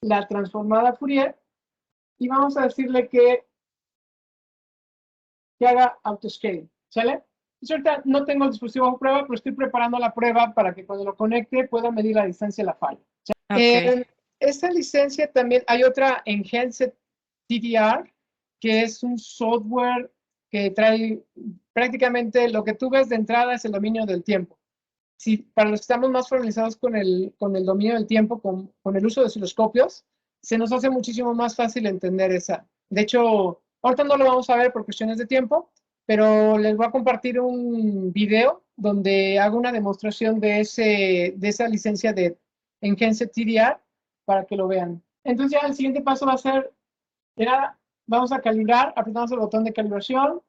la transformada Fourier, y vamos a decirle que haga autoscale, ¿sale? Yo ahorita no tengo el dispositivo a prueba, pero estoy preparando la prueba para que cuando lo conecte pueda medir la distancia de la falla. Ok. Esta licencia también, hay otra Enhanced TDR, que es un software que trae prácticamente lo que tú ves de entrada es el dominio del tiempo. Si para los que estamos más familiarizados con el dominio del tiempo, con el uso de osciloscopios, se nos hace muchísimo más fácil entender esa. De hecho, ahorita no lo vamos a ver por cuestiones de tiempo, pero les voy a compartir un video donde hago una demostración de esa licencia de Enhanced TDR para que lo vean. Entonces ya el siguiente paso va a ser, ya vamos a calibrar, apretamos el botón de calibración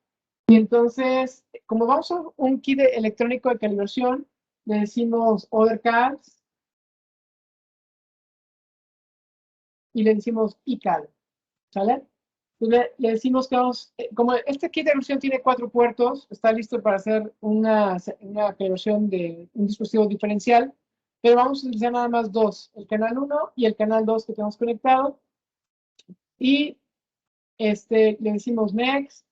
y entonces, como vamos a un kit electrónico de calibración, le decimos Other Calcs y le decimos iCal, ¿sale? Le decimos que vamos, como este kit de calibración tiene 4 puertos, está listo para hacer una calibración de un dispositivo diferencial, pero vamos a utilizar nada más 2, el canal 1 y el canal 2 que tenemos conectado. Y le decimos Next.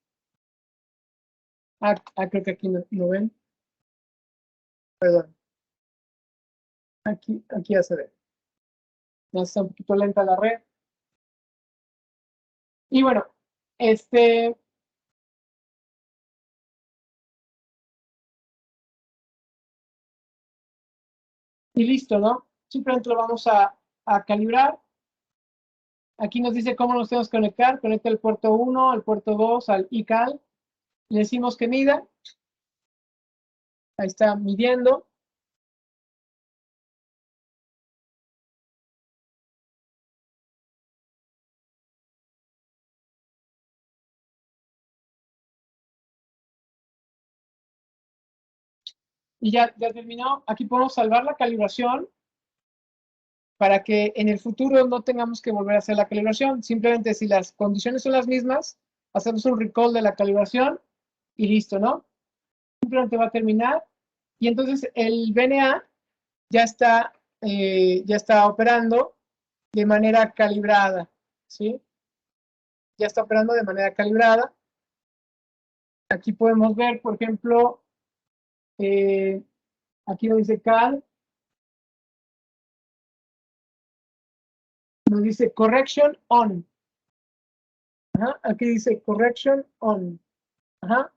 Creo que aquí lo ven. Perdón. Aquí ya se ve. Ya está un poquito lenta la red. Y bueno, y listo, ¿no? Simplemente lo vamos a calibrar. Aquí nos dice cómo nos tenemos que conectar. Conecta el puerto 1, al puerto 2, al iCal. Le decimos que mida. Ahí está midiendo. Y ya terminó. Aquí podemos salvar la calibración para que en el futuro no tengamos que volver a hacer la calibración. Simplemente si las condiciones son las mismas, hacemos un recall de la calibración y listo, ¿no? Simplemente va a terminar. Y entonces el VNA ya está operando de manera calibrada, ¿sí? Ya está operando de manera calibrada. Aquí podemos ver, por ejemplo, aquí nos dice CAL, nos dice correction on. Ajá, aquí dice correction on. Ajá.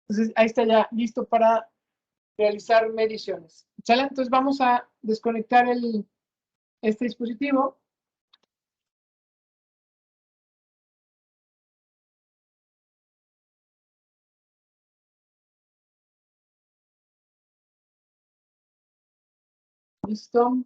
Entonces ahí está ya listo para realizar mediciones. ¿Sale? Entonces vamos a desconectar este dispositivo. Listo.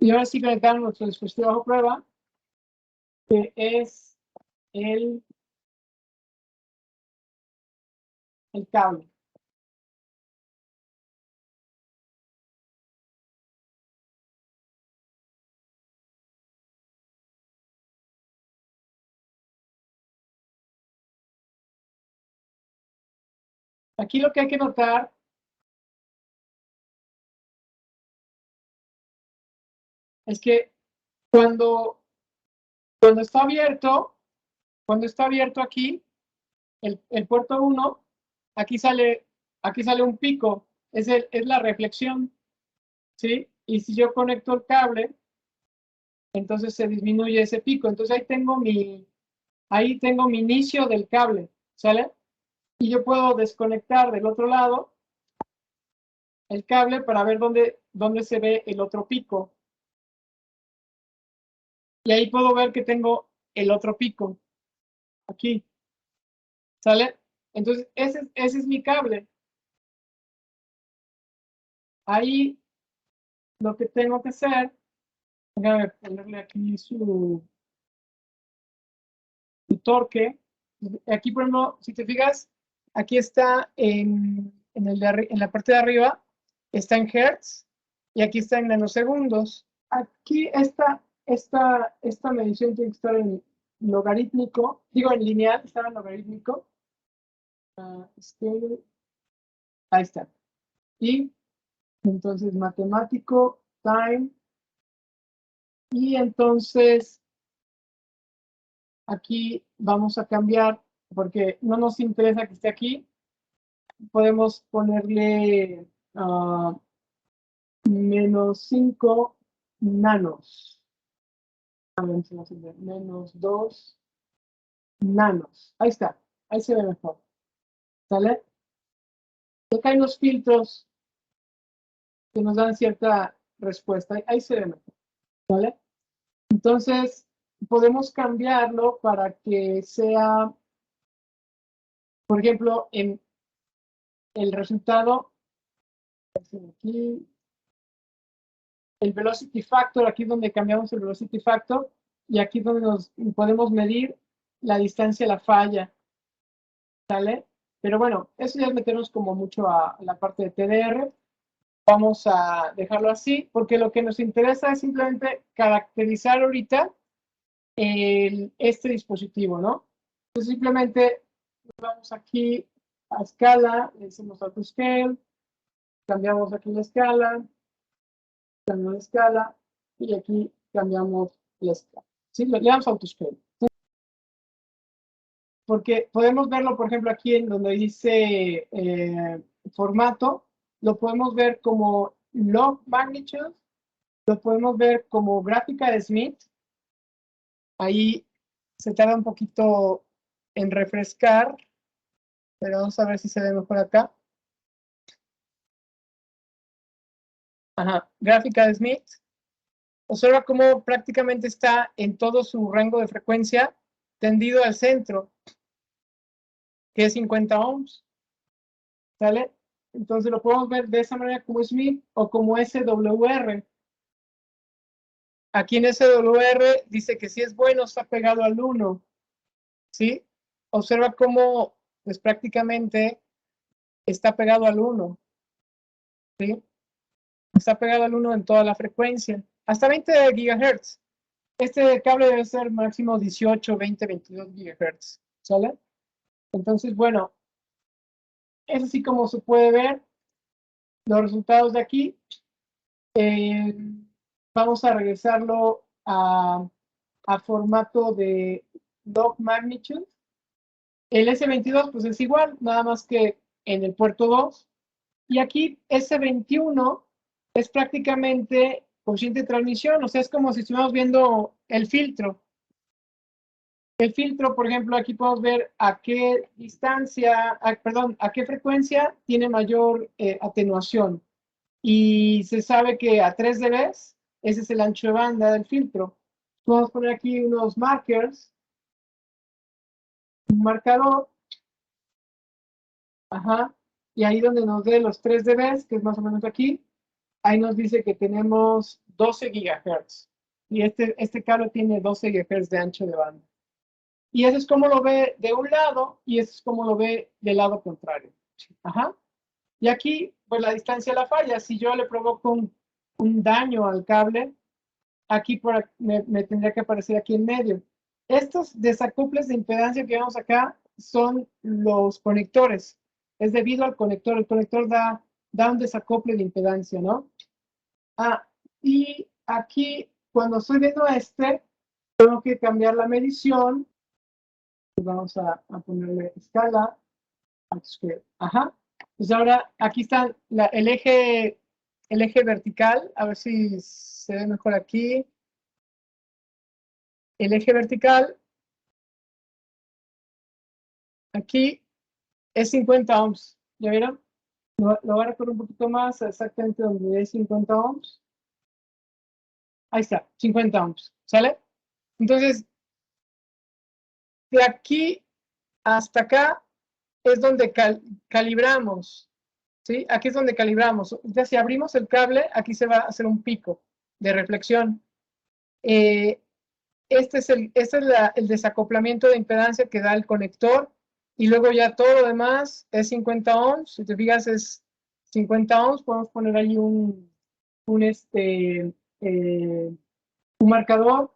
Y ahora sí conectamos nuestro dispositivo bajo prueba, que es el cable. Aquí lo que hay que notar es que cuando está abierto, aquí, el puerto 1, aquí sale un pico, es la reflexión, ¿sí? Y si yo conecto el cable, entonces se disminuye ese pico. Entonces ahí tengo mi inicio del cable, ¿sale? Y yo puedo desconectar del otro lado el cable para ver dónde se ve el otro pico. Y ahí puedo ver que tengo el otro pico, aquí, ¿sale? Entonces, ese es mi cable. Ahí lo que tengo que hacer, déjame ponerle aquí su torque. Aquí, por ejemplo, si te fijas, aquí está en la parte de arriba, está en hertz, y aquí está en nanosegundos. Aquí esta medición tiene que estar en logarítmico, digo en lineal, está en logarítmico. Ahí está. Y Entonces, matemático, time. Y entonces, aquí vamos a cambiar, porque no nos interesa que esté aquí. Podemos ponerle menos 5 nanos. Menos 2 nanos. Ahí está. Ahí se ve mejor. ¿Sale? Y acá hay unos filtros que nos dan cierta respuesta. Ahí se ve mejor. ¿Vale? Entonces, podemos cambiarlo para que sea, por ejemplo, en el resultado, aquí, el velocity factor, aquí donde cambiamos el velocity factor, y aquí donde nos podemos medir la distancia a la falla. ¿Sale? Pero bueno, eso ya es meternos como mucho a la parte de TDR. Vamos a dejarlo así, porque lo que nos interesa es simplemente caracterizar ahorita este dispositivo, ¿no? Entonces simplemente vamos aquí a escala, le decimos auto scale, cambiamos aquí la escala, cambiamos la escala, y aquí cambiamos la escala. ¿Sí? Le damos auto scale. Porque podemos verlo, por ejemplo, aquí en donde dice formato, lo podemos ver como log magnitude, lo podemos ver como gráfica de Smith. Ahí se tarda un poquito en refrescar, pero vamos a ver si se ve mejor acá. Ajá, gráfica de Smith. Observa cómo prácticamente está en todo su rango de frecuencia tendido al centro, que es 50 ohms. ¿Sale? Entonces lo podemos ver de esa manera como Smith o como SWR. Aquí en SWR dice que si es bueno está pegado al 1. ¿Sí? Observa cómo pues prácticamente está pegado al 1. ¿Sí? Está pegado al 1 en toda la frecuencia. Hasta 20 GHz. Este cable debe ser máximo 18, 20, 22 GHz. ¿Sale? Entonces, bueno, es así como se puede ver los resultados de aquí. Vamos a regresarlo a formato de log magnitude. El S22 pues es igual, nada más que en el puerto 2. Y aquí S21 es prácticamente cociente de transmisión, o sea, es como si estuviéramos viendo el filtro. El filtro, por ejemplo, aquí podemos ver a qué distancia, perdón, a qué frecuencia tiene mayor atenuación. Y se sabe que a 3 dB, ese es el ancho de banda del filtro. Vamos a poner aquí unos markers, un marcador, ajá, y ahí donde nos dé los 3 dB, que es más o menos aquí, ahí nos dice que tenemos 12 GHz. Y este cable tiene 12 GHz de ancho de banda. Y eso es como lo ve de un lado y eso es como lo ve del lado contrario. Ajá. Y aquí, pues la distancia de la falla. Si yo le provoco un daño al cable, aquí me tendría que aparecer aquí en medio. Estos desacoples de impedancia que vemos acá son los conectores. Es debido al conector. El conector da un desacople de impedancia, ¿no? Y aquí, cuando estoy viendo tengo que cambiar la medición. Vamos a ponerle escala. Ajá. Pues ahora aquí está el eje vertical. A ver si se ve mejor aquí. El eje vertical. Aquí es 50 ohms. ¿Ya vieron? Lo voy a recorrer un poquito más, exactamente donde es 50 ohms. Ahí está, 50 ohms. ¿Sale? Entonces, de aquí hasta acá es donde calibramos. ¿Sí? Aquí es donde calibramos. Ya si abrimos el cable, aquí se va a hacer un pico de reflexión. Este es el desacoplamiento de impedancia que da el conector. Y luego ya todo lo demás es 50 ohms. Si te fijas, es 50 ohms. Podemos poner ahí un marcador.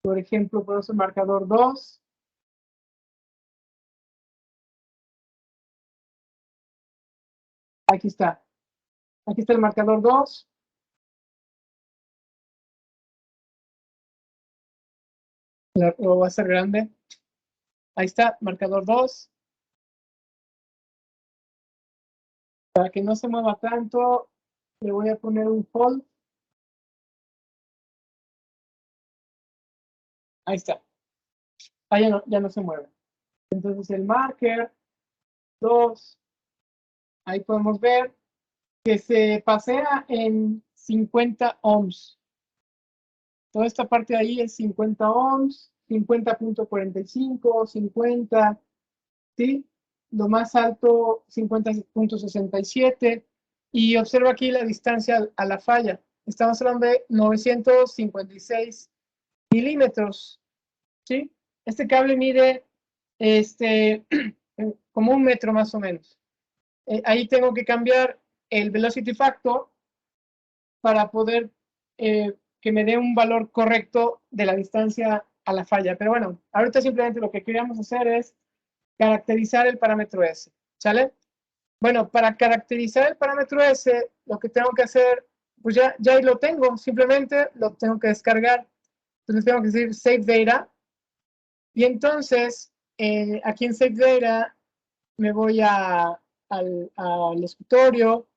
Por ejemplo, podemos un marcador 2. Aquí está. Aquí está el marcador 2. Lo va a hacer grande. Ahí está, marcador 2. Para que no se mueva tanto, le voy a poner un hold. Ahí está. Ah, ya no se mueve. Entonces el marker 2, ahí podemos ver que se pasea en 50 ohms. Toda esta parte de ahí es 50 ohms, 50.45, 50, ¿sí? Lo más alto, 50.67. Y observa aquí la distancia a la falla. Estamos hablando de 956 milímetros, ¿sí? Este cable mide como 1 metro más o menos. Ahí tengo que cambiar el velocity factor para poder que me dé un valor correcto de la distancia a la falla. Pero bueno, ahorita simplemente lo que queríamos hacer es caracterizar el parámetro S, ¿sale? Bueno, para caracterizar el parámetro S, lo que tengo que hacer, pues ya lo tengo, simplemente lo tengo que descargar. Entonces tengo que decir Save Data. Y entonces, aquí en Save Data, me voy al escritorio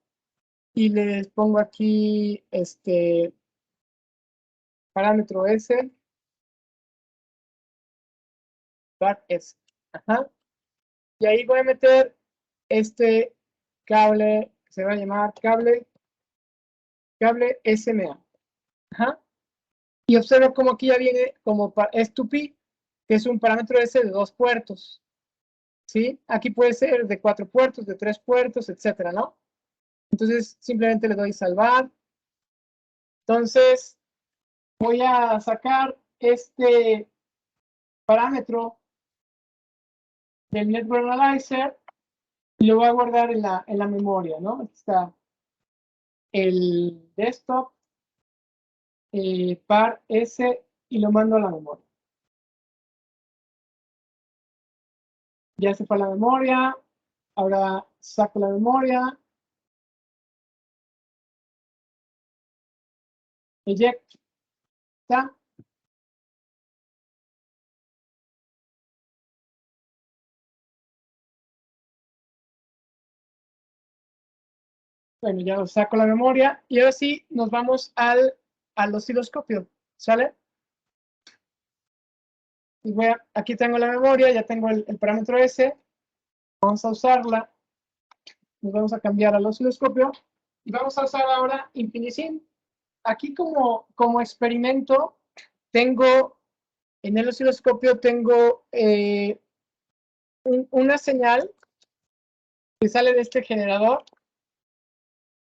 y les pongo aquí parámetro S, var S. Ajá. Y ahí voy a meter este cable, que se va a llamar cable SMA. Ajá. Y observo como aquí ya viene como S2P, que es un parámetro S de 2 puertos. ¿Sí? Aquí puede ser de 4 puertos, de 3 puertos, etcétera, ¿no? Entonces simplemente le doy salvar. Entonces voy a sacar este parámetro del Network Analyzer y lo voy a guardar en la memoria, ¿no? Aquí está el desktop, par S, y lo mando a la memoria. Ya se fue a la memoria. Ahora saco la memoria. Eject. ¿Está? Bueno, ya saco la memoria. Y ahora sí, nos vamos al osciloscopio. ¿Sale? Y aquí tengo la memoria, ya tengo el parámetro S. Vamos a usarla. Nos vamos a cambiar al osciloscopio. Y vamos a usar ahora Infinisym. Aquí como experimento, tengo, en el osciloscopio tengo una señal que sale de este generador,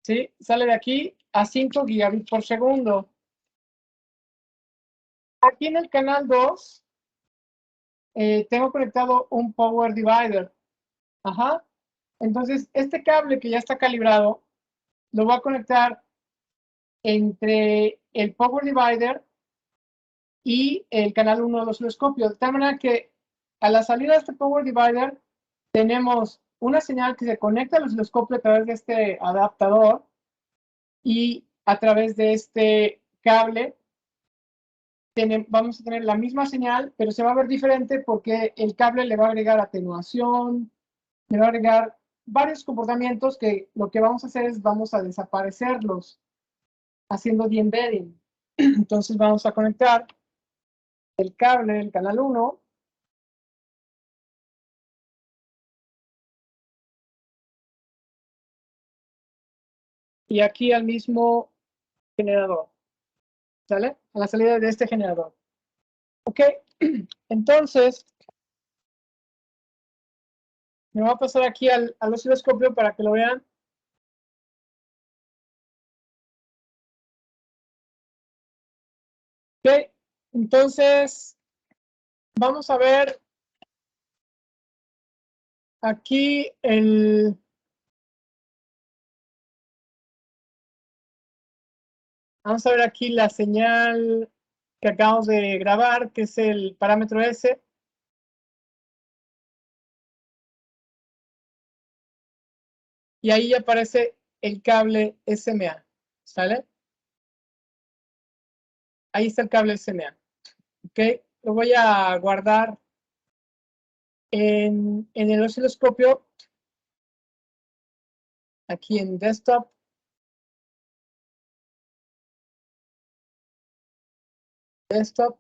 ¿sí? Sale de aquí a 5 gigabits por segundo. Aquí en el canal 2 tengo conectado un power divider. Ajá. Entonces, este cable que ya está calibrado, lo voy a conectar entre el power divider y el canal 1 del osciloscopio. De tal manera que a la salida de este power divider tenemos una señal que se conecta al osciloscopio a través de este adaptador y a través de este cable vamos a tener la misma señal, pero se va a ver diferente porque el cable le va a agregar atenuación, le va a agregar varios comportamientos que lo que vamos a hacer es vamos a desaparecerlos haciendo de-embedding. Entonces vamos a conectar el cable del canal 1 y aquí al mismo generador, ¿sale? A la salida de este generador. Ok, entonces me voy a pasar aquí al osciloscopio para que lo vean. Ok, entonces vamos a ver aquí vamos a ver aquí la señal que acabamos de grabar, que es el parámetro S. Y ahí aparece el cable SMA, ¿sale? Ahí está el cable SMA, ¿ok? Lo voy a guardar en el osciloscopio, aquí en desktop. Desktop.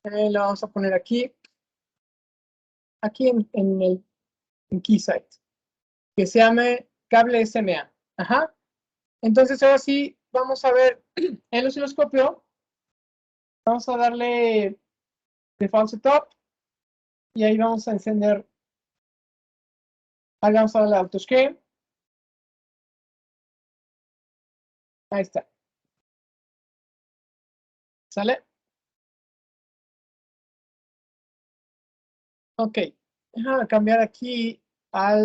Lo vamos a poner aquí en Keysight, que se llame cable SMA. Ajá. Entonces, ahora sí, vamos a ver el osciloscopio. Vamos a darle default setup y ahí vamos a encender. Ahí vamos a darle autoscale. Ahí está. ¿Sale? Ok. Déjame cambiar aquí a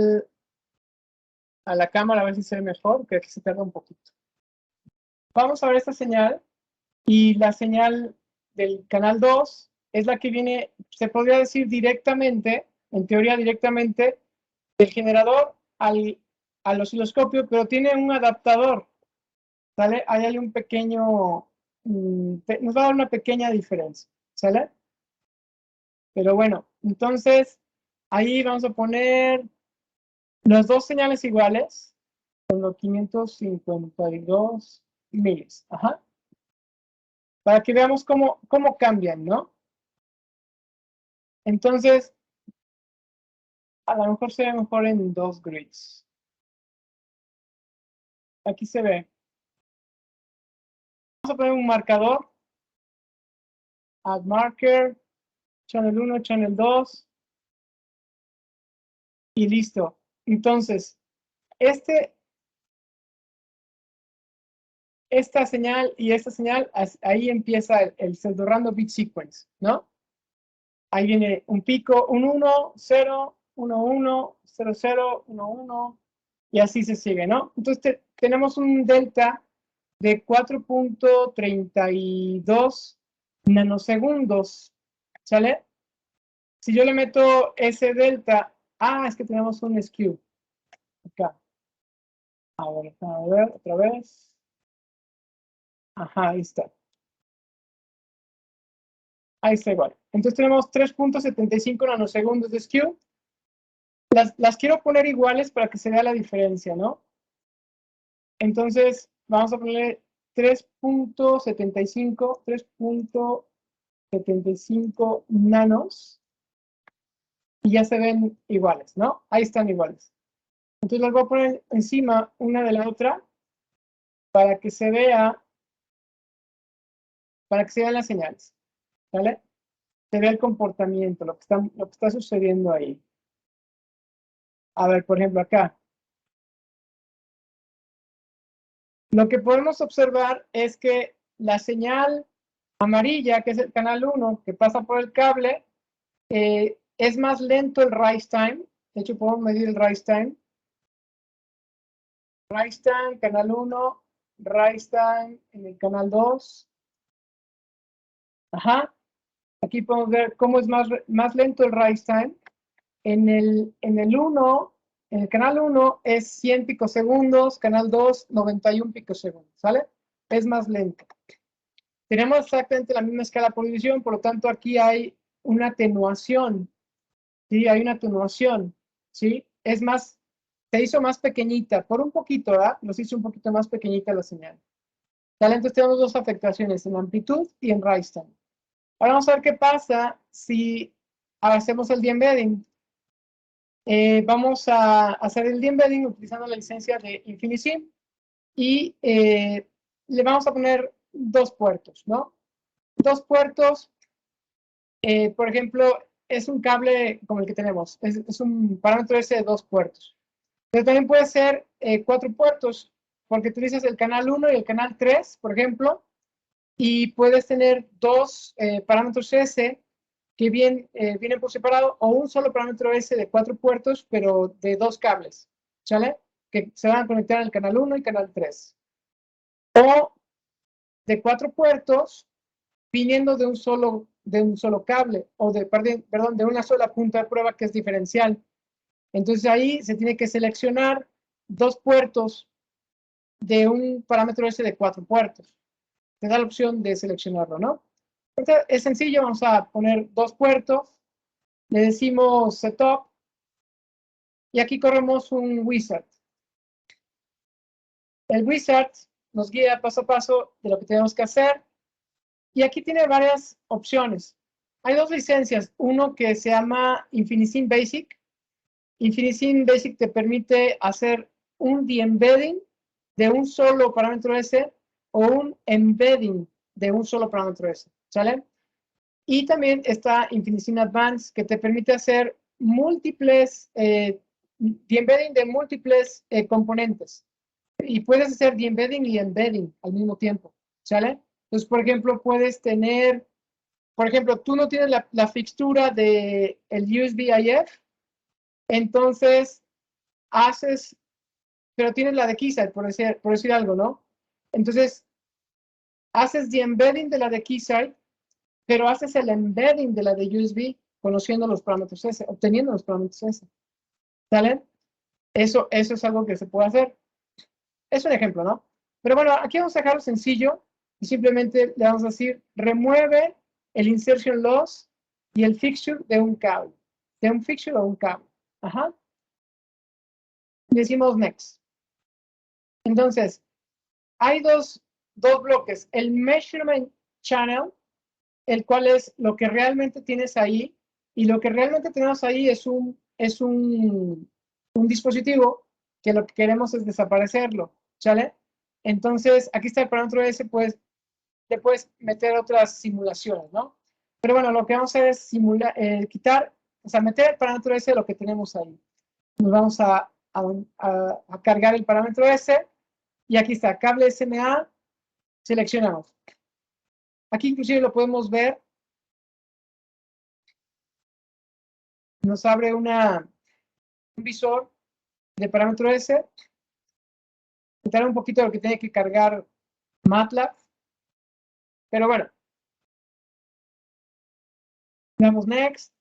la cámara a ver si se ve mejor, porque aquí se tarda un poquito. Vamos a ver esta señal. Y la señal del canal 2 es la que viene, se podría decir directamente, en teoría directamente, del generador al osciloscopio, pero tiene un adaptador, ¿sale? Ahí hay un pequeño, nos va a dar una pequeña diferencia, ¿sale? Pero bueno, entonces, ahí vamos a poner las dos señales iguales, con los 552 milis, ajá, para que veamos cómo cambian, ¿no? Entonces, a lo mejor se ve mejor en 2 grids. Aquí se ve. Vamos a poner un marcador. Add marker. Channel 1, channel 2. Y listo. Entonces, esta señal y esta señal, ahí empieza el pseudo random bit sequence, ¿no? Ahí viene un pico, un 1, 0, 1, 1, 0, 0, 1, 1, y así se sigue, ¿no? Entonces tenemos un delta de 4.32 nanosegundos, ¿sale? Si yo le meto ese delta, es que tenemos un skew acá. A ver otra vez. Ajá, ahí está. Ahí está igual. Entonces tenemos 3.75 nanosegundos de skew. Las quiero poner iguales para que se vea la diferencia, ¿no? Entonces, vamos a ponerle 3.75 nanos y ya se ven iguales, ¿no? Ahí están iguales. Entonces las voy a poner encima una de la otra para que se vean las señales, ¿vale? Se vea el comportamiento, lo que está sucediendo ahí. A ver, por ejemplo, acá. Lo que podemos observar es que la señal amarilla, que es el canal 1, que pasa por el cable, es más lento el rise time. De hecho, podemos medir el rise time. Rise time, canal 1, rise time en el canal 2. Ajá. Aquí podemos ver cómo es más lento el rise time. En el 1, en el canal 1 es 100 picosegundos, canal 2, 91 picosegundos, ¿sale? Es más lento. Tenemos exactamente la misma escala por división, por lo tanto aquí hay una atenuación, ¿sí? Hay una atenuación, ¿sí? Es más, se hizo más pequeñita, por un poquito, ¿verdad? Nos hizo un poquito más pequeñita la señal. ¿Vale? Entonces tenemos dos afectaciones, en amplitud y en rise time. Ahora vamos a ver qué pasa si hacemos el de-embedding. Vamos a hacer el de-embedding utilizando la licencia de Infinisim y le vamos a poner dos puertos, ¿no? Dos puertos, por ejemplo, es un cable como el que tenemos, es un parámetro ese de dos puertos. Pero también puede ser 4 puertos, porque utilizas el canal 1 y el canal 3, por ejemplo, y puedes tener dos parámetros S que vienen por separado, o un solo parámetro S de 4 puertos, pero de dos cables, ¿sale? Que se van a conectar al canal 1 y canal 3. O de 4 puertos, viniendo de de un solo cable, o perdón, de una sola punta de prueba que es diferencial. Entonces ahí se tiene que seleccionar 2 puertos de un parámetro S de 4 puertos. Te da la opción de seleccionarlo, ¿no? Entonces, es sencillo, vamos a poner 2 puertos, le decimos setup, y aquí corremos un wizard. El wizard nos guía paso a paso de lo que tenemos que hacer, y aquí tiene varias opciones. Hay 2 licencias, uno que se llama Infinisym Basic. Infinisym Basic te permite hacer un de-embedding de un solo parámetro S o un embedding de un solo parámetro S, ¿sale? Y también está Infinisym Advanced, que te permite hacer múltiples, de-embedding de múltiples componentes. Y puedes hacer de-embedding y embedding al mismo tiempo, ¿sale? Entonces, por ejemplo, puedes tener, por ejemplo, tú no tienes la fixtura del USB IF, entonces haces, pero tienes la de Keysight, por decir algo, ¿no? Entonces, haces the embedding de la de Keysight, pero haces el embedding de la de USB conociendo los parámetros S, obteniendo los parámetros S. ¿Sale? Eso es algo que se puede hacer. Es un ejemplo, ¿no? Pero bueno, aquí vamos a dejarlo sencillo y simplemente le vamos a decir, remueve el insertion loss y el fixture de un cable. De un fixture o un cable. Ajá. Y decimos next. Entonces, hay dos bloques. El measurement channel, el cual es lo que realmente tienes ahí, y lo que realmente tenemos ahí es un dispositivo que lo que queremos es desaparecerlo, ¿sale? Entonces, aquí está el parámetro S, pues le puedes meter otras simulaciones, ¿no? Pero bueno, lo que vamos a hacer es quitar, o sea, meter el parámetro S de lo que tenemos ahí. Nos vamos a cargar el parámetro S, y aquí está, cable SMA, seleccionamos. Aquí inclusive lo podemos ver. Nos abre un visor de parámetro S. Quitar un poquito de lo que tiene que cargar MATLAB. Pero bueno. Damos next.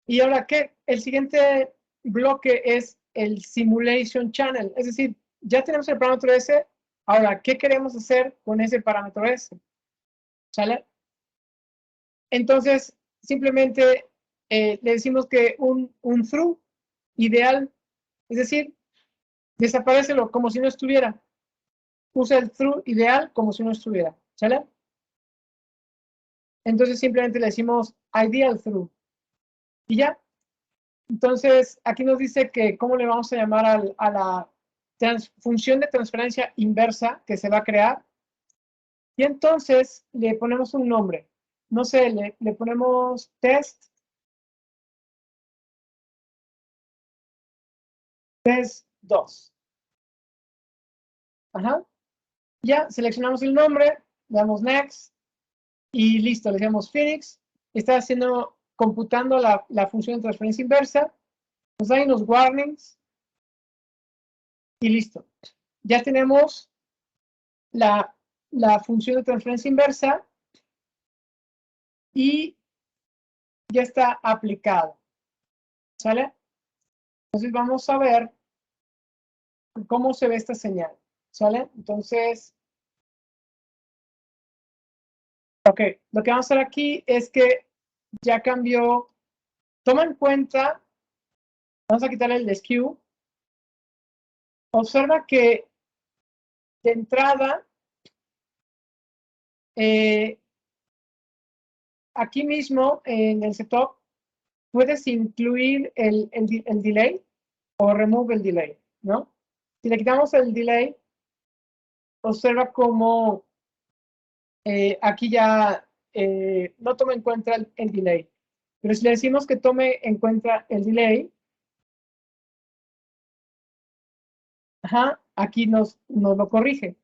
Y ahora, ¿qué? El siguiente bloque es el simulation channel. Es decir, ya tenemos el parámetro S. Ahora, ¿qué queremos hacer con ese parámetro S? ¿Sale? Entonces, simplemente le decimos que un through ideal, es decir, desaparecelo como si no estuviera. Usa el through ideal como si no estuviera. ¿Sale? Entonces simplemente le decimos ideal through. Y ya. Entonces, aquí nos dice que cómo le vamos a llamar a la función de transferencia inversa que se va a crear. Y entonces le ponemos un nombre. No sé, le ponemos test 2. Ajá. Ya, seleccionamos el nombre, le damos next y listo, le damos Phoenix. Está computando la función de transferencia inversa. Nos da unos warnings y listo. Ya tenemos la función de transferencia inversa y ya está aplicado. ¿Sale? Entonces vamos a ver cómo se ve esta señal. ¿Sale? Entonces, ok, lo que vamos a hacer aquí es que ya cambió. Toma en cuenta, vamos a quitar el skew. Observa que de entrada, aquí mismo en el setup, puedes incluir el delay o remove el delay, ¿no? Si le quitamos el delay, observa cómo aquí ya no toma en cuenta el delay. Pero si le decimos que tome en cuenta el delay, aquí nos lo corrige.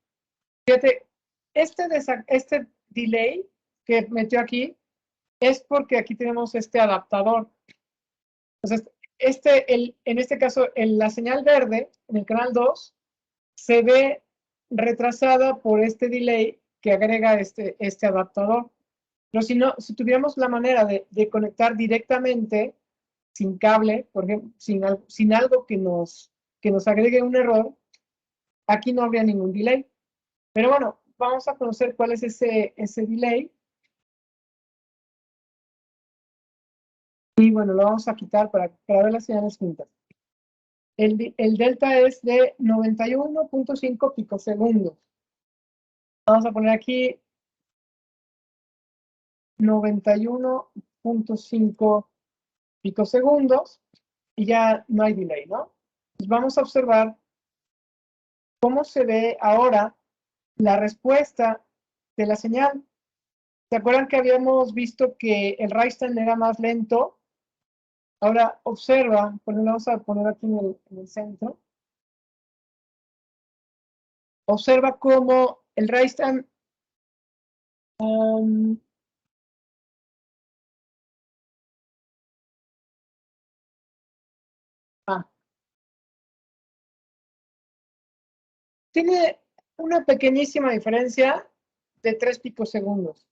Fíjate, este delay que metió aquí es porque aquí tenemos este adaptador. Entonces, en este caso, la señal verde en el canal 2 se ve retrasada por este delay que agrega este adaptador. Pero si no, si tuviéramos la manera de conectar directamente, sin cable, por ejemplo, sin algo que nos agregue un error, aquí no habría ningún delay. Pero bueno, vamos a conocer cuál es ese delay. Y bueno, lo vamos a quitar para ver las señales juntas. El delta es de 91.5 picosegundos. Vamos a poner aquí 91.5 picosegundos y ya no hay delay, ¿no? Pues vamos a observar cómo se ve ahora la respuesta de la señal. ¿Se acuerdan que habíamos visto que el rise time era más lento? Ahora observa, pues lo vamos a poner aquí en el centro. Observa cómo el rise time tiene una pequeñísima diferencia de 3 picosegundos,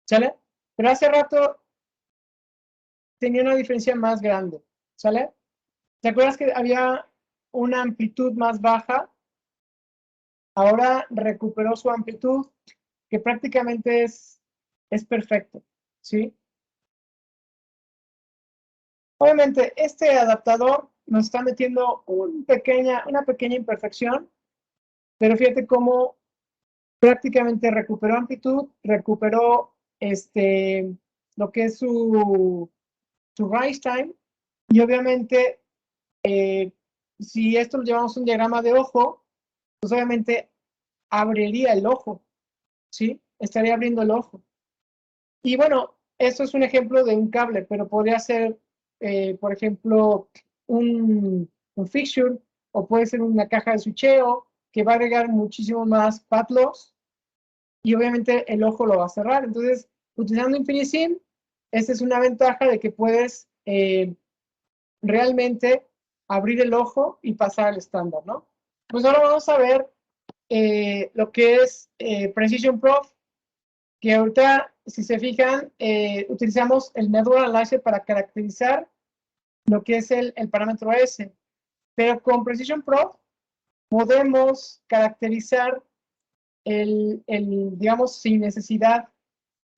¿sale? Pero hace rato tenía una diferencia más grande, ¿sale? ¿Te acuerdas que había una amplitud más baja? Ahora recuperó su amplitud, que prácticamente es perfecto, ¿sí? Obviamente, este adaptador nos está metiendo una pequeña imperfección, pero fíjate cómo prácticamente recuperó amplitud, recuperó lo que es su rise time, y obviamente, si esto lo llevamos a un diagrama de ojo, pues obviamente abriría el ojo, ¿sí? Estaría abriendo el ojo. Y bueno, esto es un ejemplo de un cable, pero podría ser, por ejemplo, un fixture, o puede ser una caja de switcheo, que va a agregar muchísimo más path loss, y obviamente el ojo lo va a cerrar. Entonces, utilizando InfiniSym, esta es una ventaja de que puedes realmente abrir el ojo y pasar al estándar, ¿no? Pues ahora vamos a ver lo que es Precision Prof, que ahorita, si se fijan, utilizamos el Network Analyzer para caracterizar lo que es el parámetro S, pero con Precision Prof podemos caracterizar digamos, sin necesidad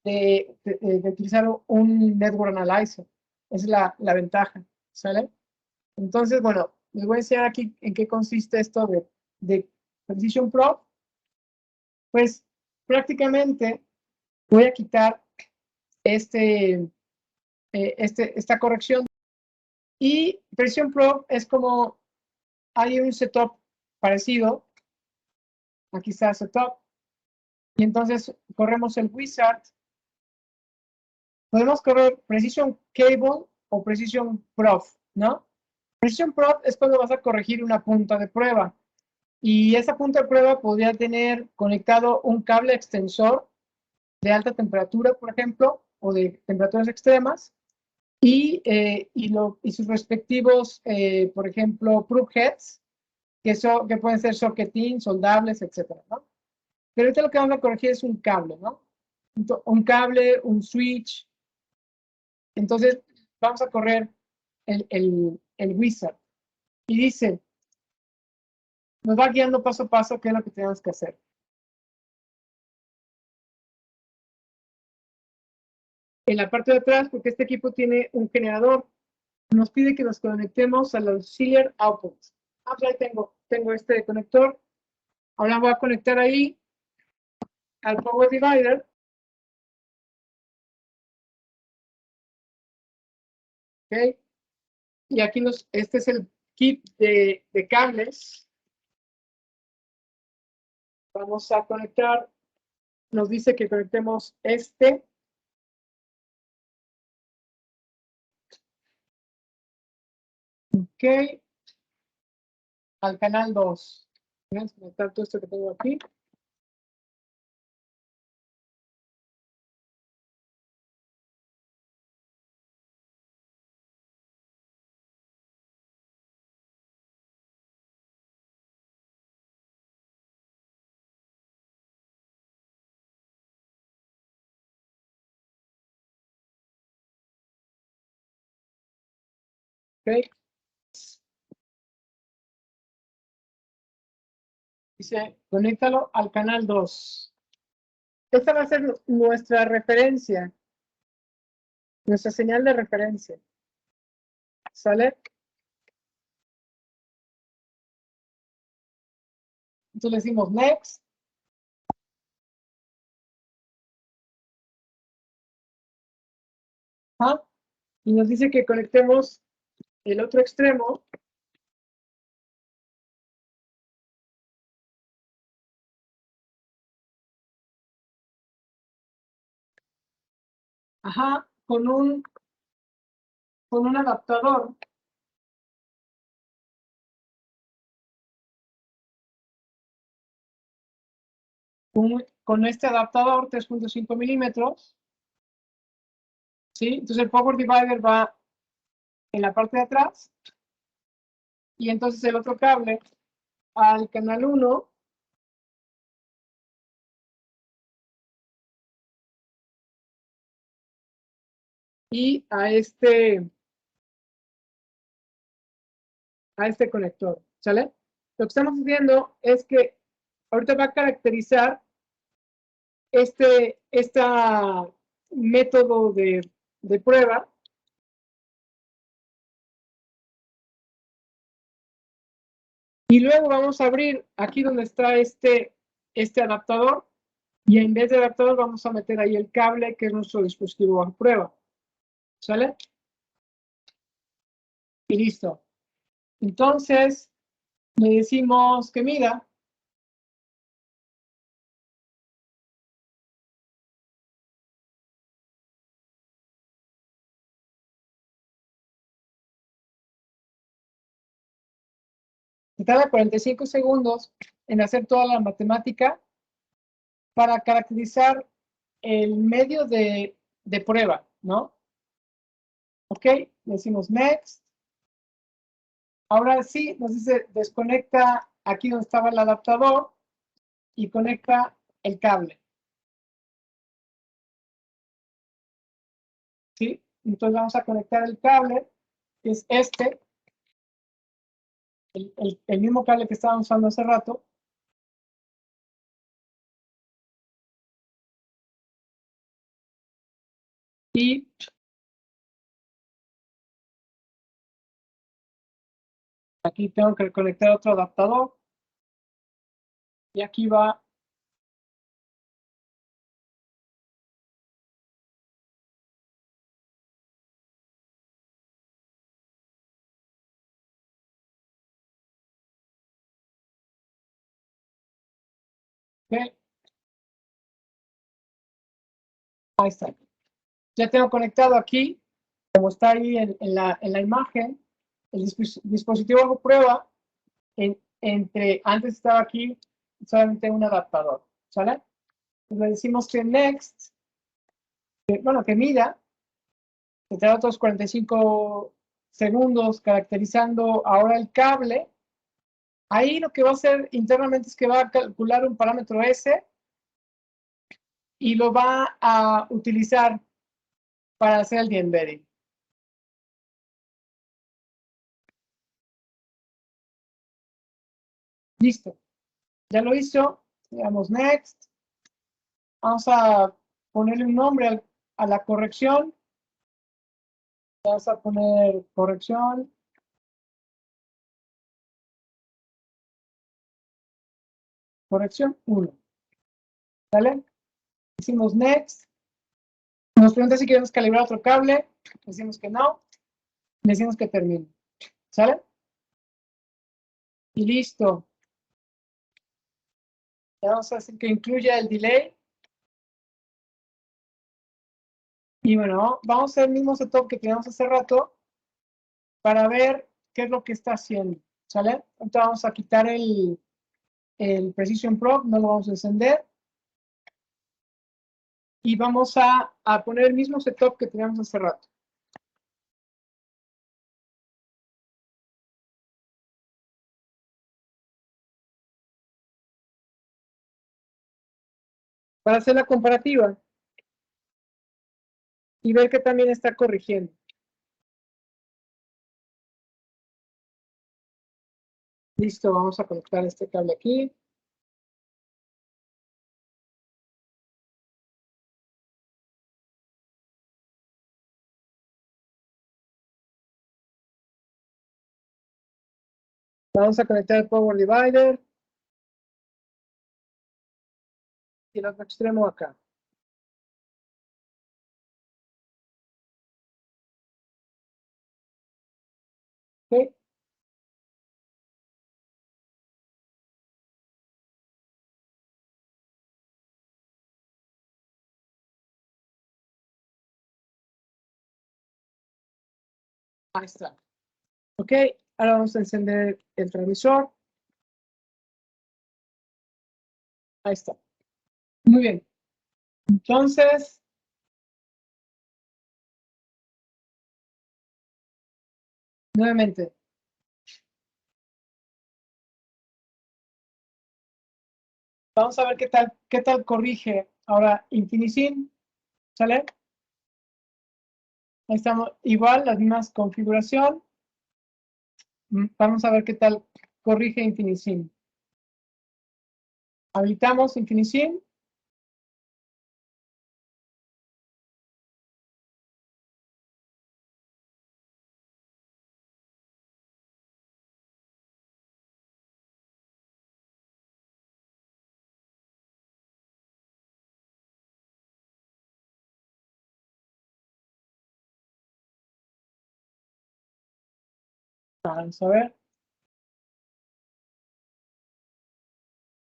de utilizar un Network Analyzer. Esa es la ventaja, ¿sale? Entonces, bueno, les voy a enseñar aquí en qué consiste esto de Precision Prof. Pues prácticamente voy a quitar esta corrección, y Precision Prof es como hay un setup parecido. Aquí está el setup, y entonces corremos el wizard. Podemos correr Precision Cable o Precision Prof, ¿no? Precision Prof es cuando vas a corregir una punta de prueba, y esa punta de prueba podría tener conectado un cable extensor de alta temperatura, por ejemplo, o de temperaturas extremas, y sus respectivos, por ejemplo, proof heads, que pueden ser socket-in, soldables, etcétera, ¿no? Pero ahorita lo que vamos a corregir es un cable, ¿no? Un cable, un switch. Entonces, vamos a correr el wizard. Y dice, nos va guiando paso a paso qué es lo que tenemos que hacer. En la parte de atrás, porque este equipo tiene un generador, nos pide que nos conectemos al auxiliar output. Ah, pues ahí tengo este conector. Ahora voy a conectar ahí al power divider. ¿Ok? Y aquí este es el kit de cables. Vamos a conectar, nos dice que conectemos ok, al canal 2. Vamos a conectar todo esto que tengo aquí. ¿Ok? Dice, conéctalo al canal 2. Esta va a ser nuestra referencia, nuestra señal de referencia. ¿Sale? Entonces le decimos next. ¿Ah? Y nos dice que conectemos el otro extremo. Ajá, con un adaptador. Con este adaptador 3.5 milímetros. ¿Sí? Entonces el power divider va en la parte de atrás. Y entonces el otro cable al canal 1. Y a este conector. ¿Sale? Lo que estamos haciendo es que ahorita va a caracterizar este método de prueba. Y luego vamos a abrir aquí donde está este adaptador. Y en vez de adaptador vamos a meter ahí el cable que es nuestro dispositivo bajo prueba. ¿Sale? Y listo. Entonces, le decimos que mida. Se tarda 45 segundos en hacer toda la matemática para caracterizar el medio de prueba, ¿no? Ok, le decimos next. Ahora sí, nos dice desconecta aquí donde estaba el adaptador y conecta el cable. ¿Sí? Entonces vamos a conectar el cable, que es este, el mismo cable que estábamos usando hace rato. Y aquí tengo que conectar otro adaptador. Y aquí va ¿okay? Ahí está. Ya tengo conectado aquí, como está ahí en la imagen, el dispositivo bajo prueba. Antes estaba aquí solamente un adaptador. ¿Sale? Le decimos que next, que mida, que te da otros 45 segundos caracterizando ahora el cable. Ahí lo que va a hacer internamente es que va a calcular un parámetro S y lo va a utilizar para hacer el de-embedding. Listo. Ya lo hizo. Le damos next. Vamos a ponerle un nombre a la corrección. Vamos a poner corrección. Corrección 1. ¿Vale? Decimos next. Nos pregunta si queremos calibrar otro cable. Decimos que no. Decimos que termine. ¿Sale? Y listo. Ya vamos a decir que incluya el delay. Y bueno, vamos a hacer el mismo setup que teníamos hace rato para ver qué es lo que está haciendo. ¿Sale? Entonces vamos a quitar el Precision Probe, no lo vamos a encender. Y vamos a poner el mismo setup que teníamos hace rato. Para hacer la comparativa y ver que también está corrigiendo. Listo, vamos a conectar este cable aquí. Vamos a conectar el power divider. Y el otro extremo acá. ¿Ok? Ahí está. Ok, ahora vamos a encender el transmisor. Ahí está. Muy bien. Entonces, nuevamente, vamos a ver qué tal corrige ahora Infinicin. ¿Sale? Ahí estamos. Igual, las mismas configuración. Vamos a ver qué tal corrige Infinicin. Habilitamos Infinicin. Vamos a ver.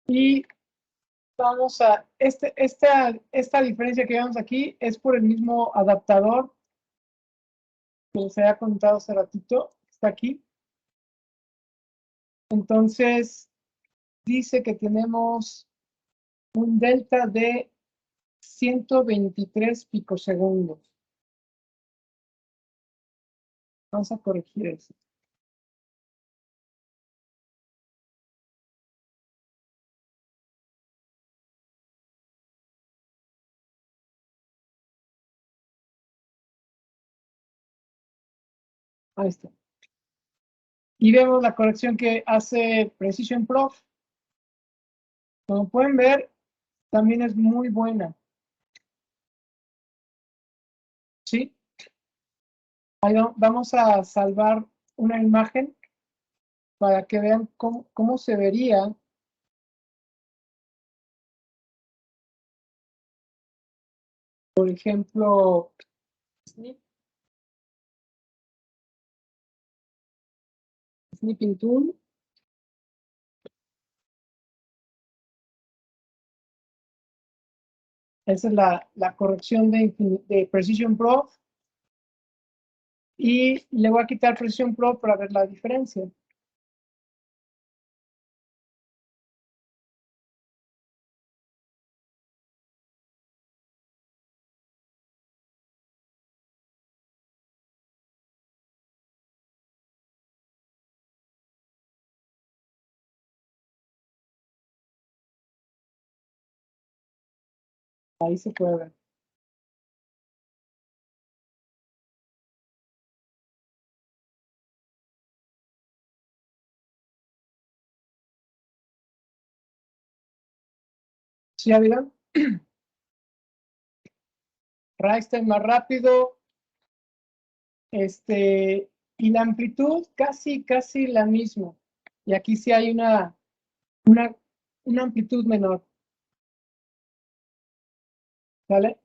Y vamos a, esta diferencia que vemos aquí es por el mismo adaptador que les había contado hace ratito, está aquí. Entonces, dice que tenemos un delta de 123 picosegundos. Vamos a corregir eso. Ahí está. Y vemos la corrección que hace Precision Prof. Como pueden ver, también es muy buena. ¿Sí? Ahí vamos a salvar una imagen para que vean cómo se vería. Por ejemplo, Snipping Tool. Esa es la corrección de Precision Prof. Y le voy a quitar Precision Prof para ver la diferencia. Ahí se puede ver. ¿Sí ya vieron? Raster más rápido. Y la amplitud casi la misma. Y aquí sí hay una amplitud menor. ¿Vale?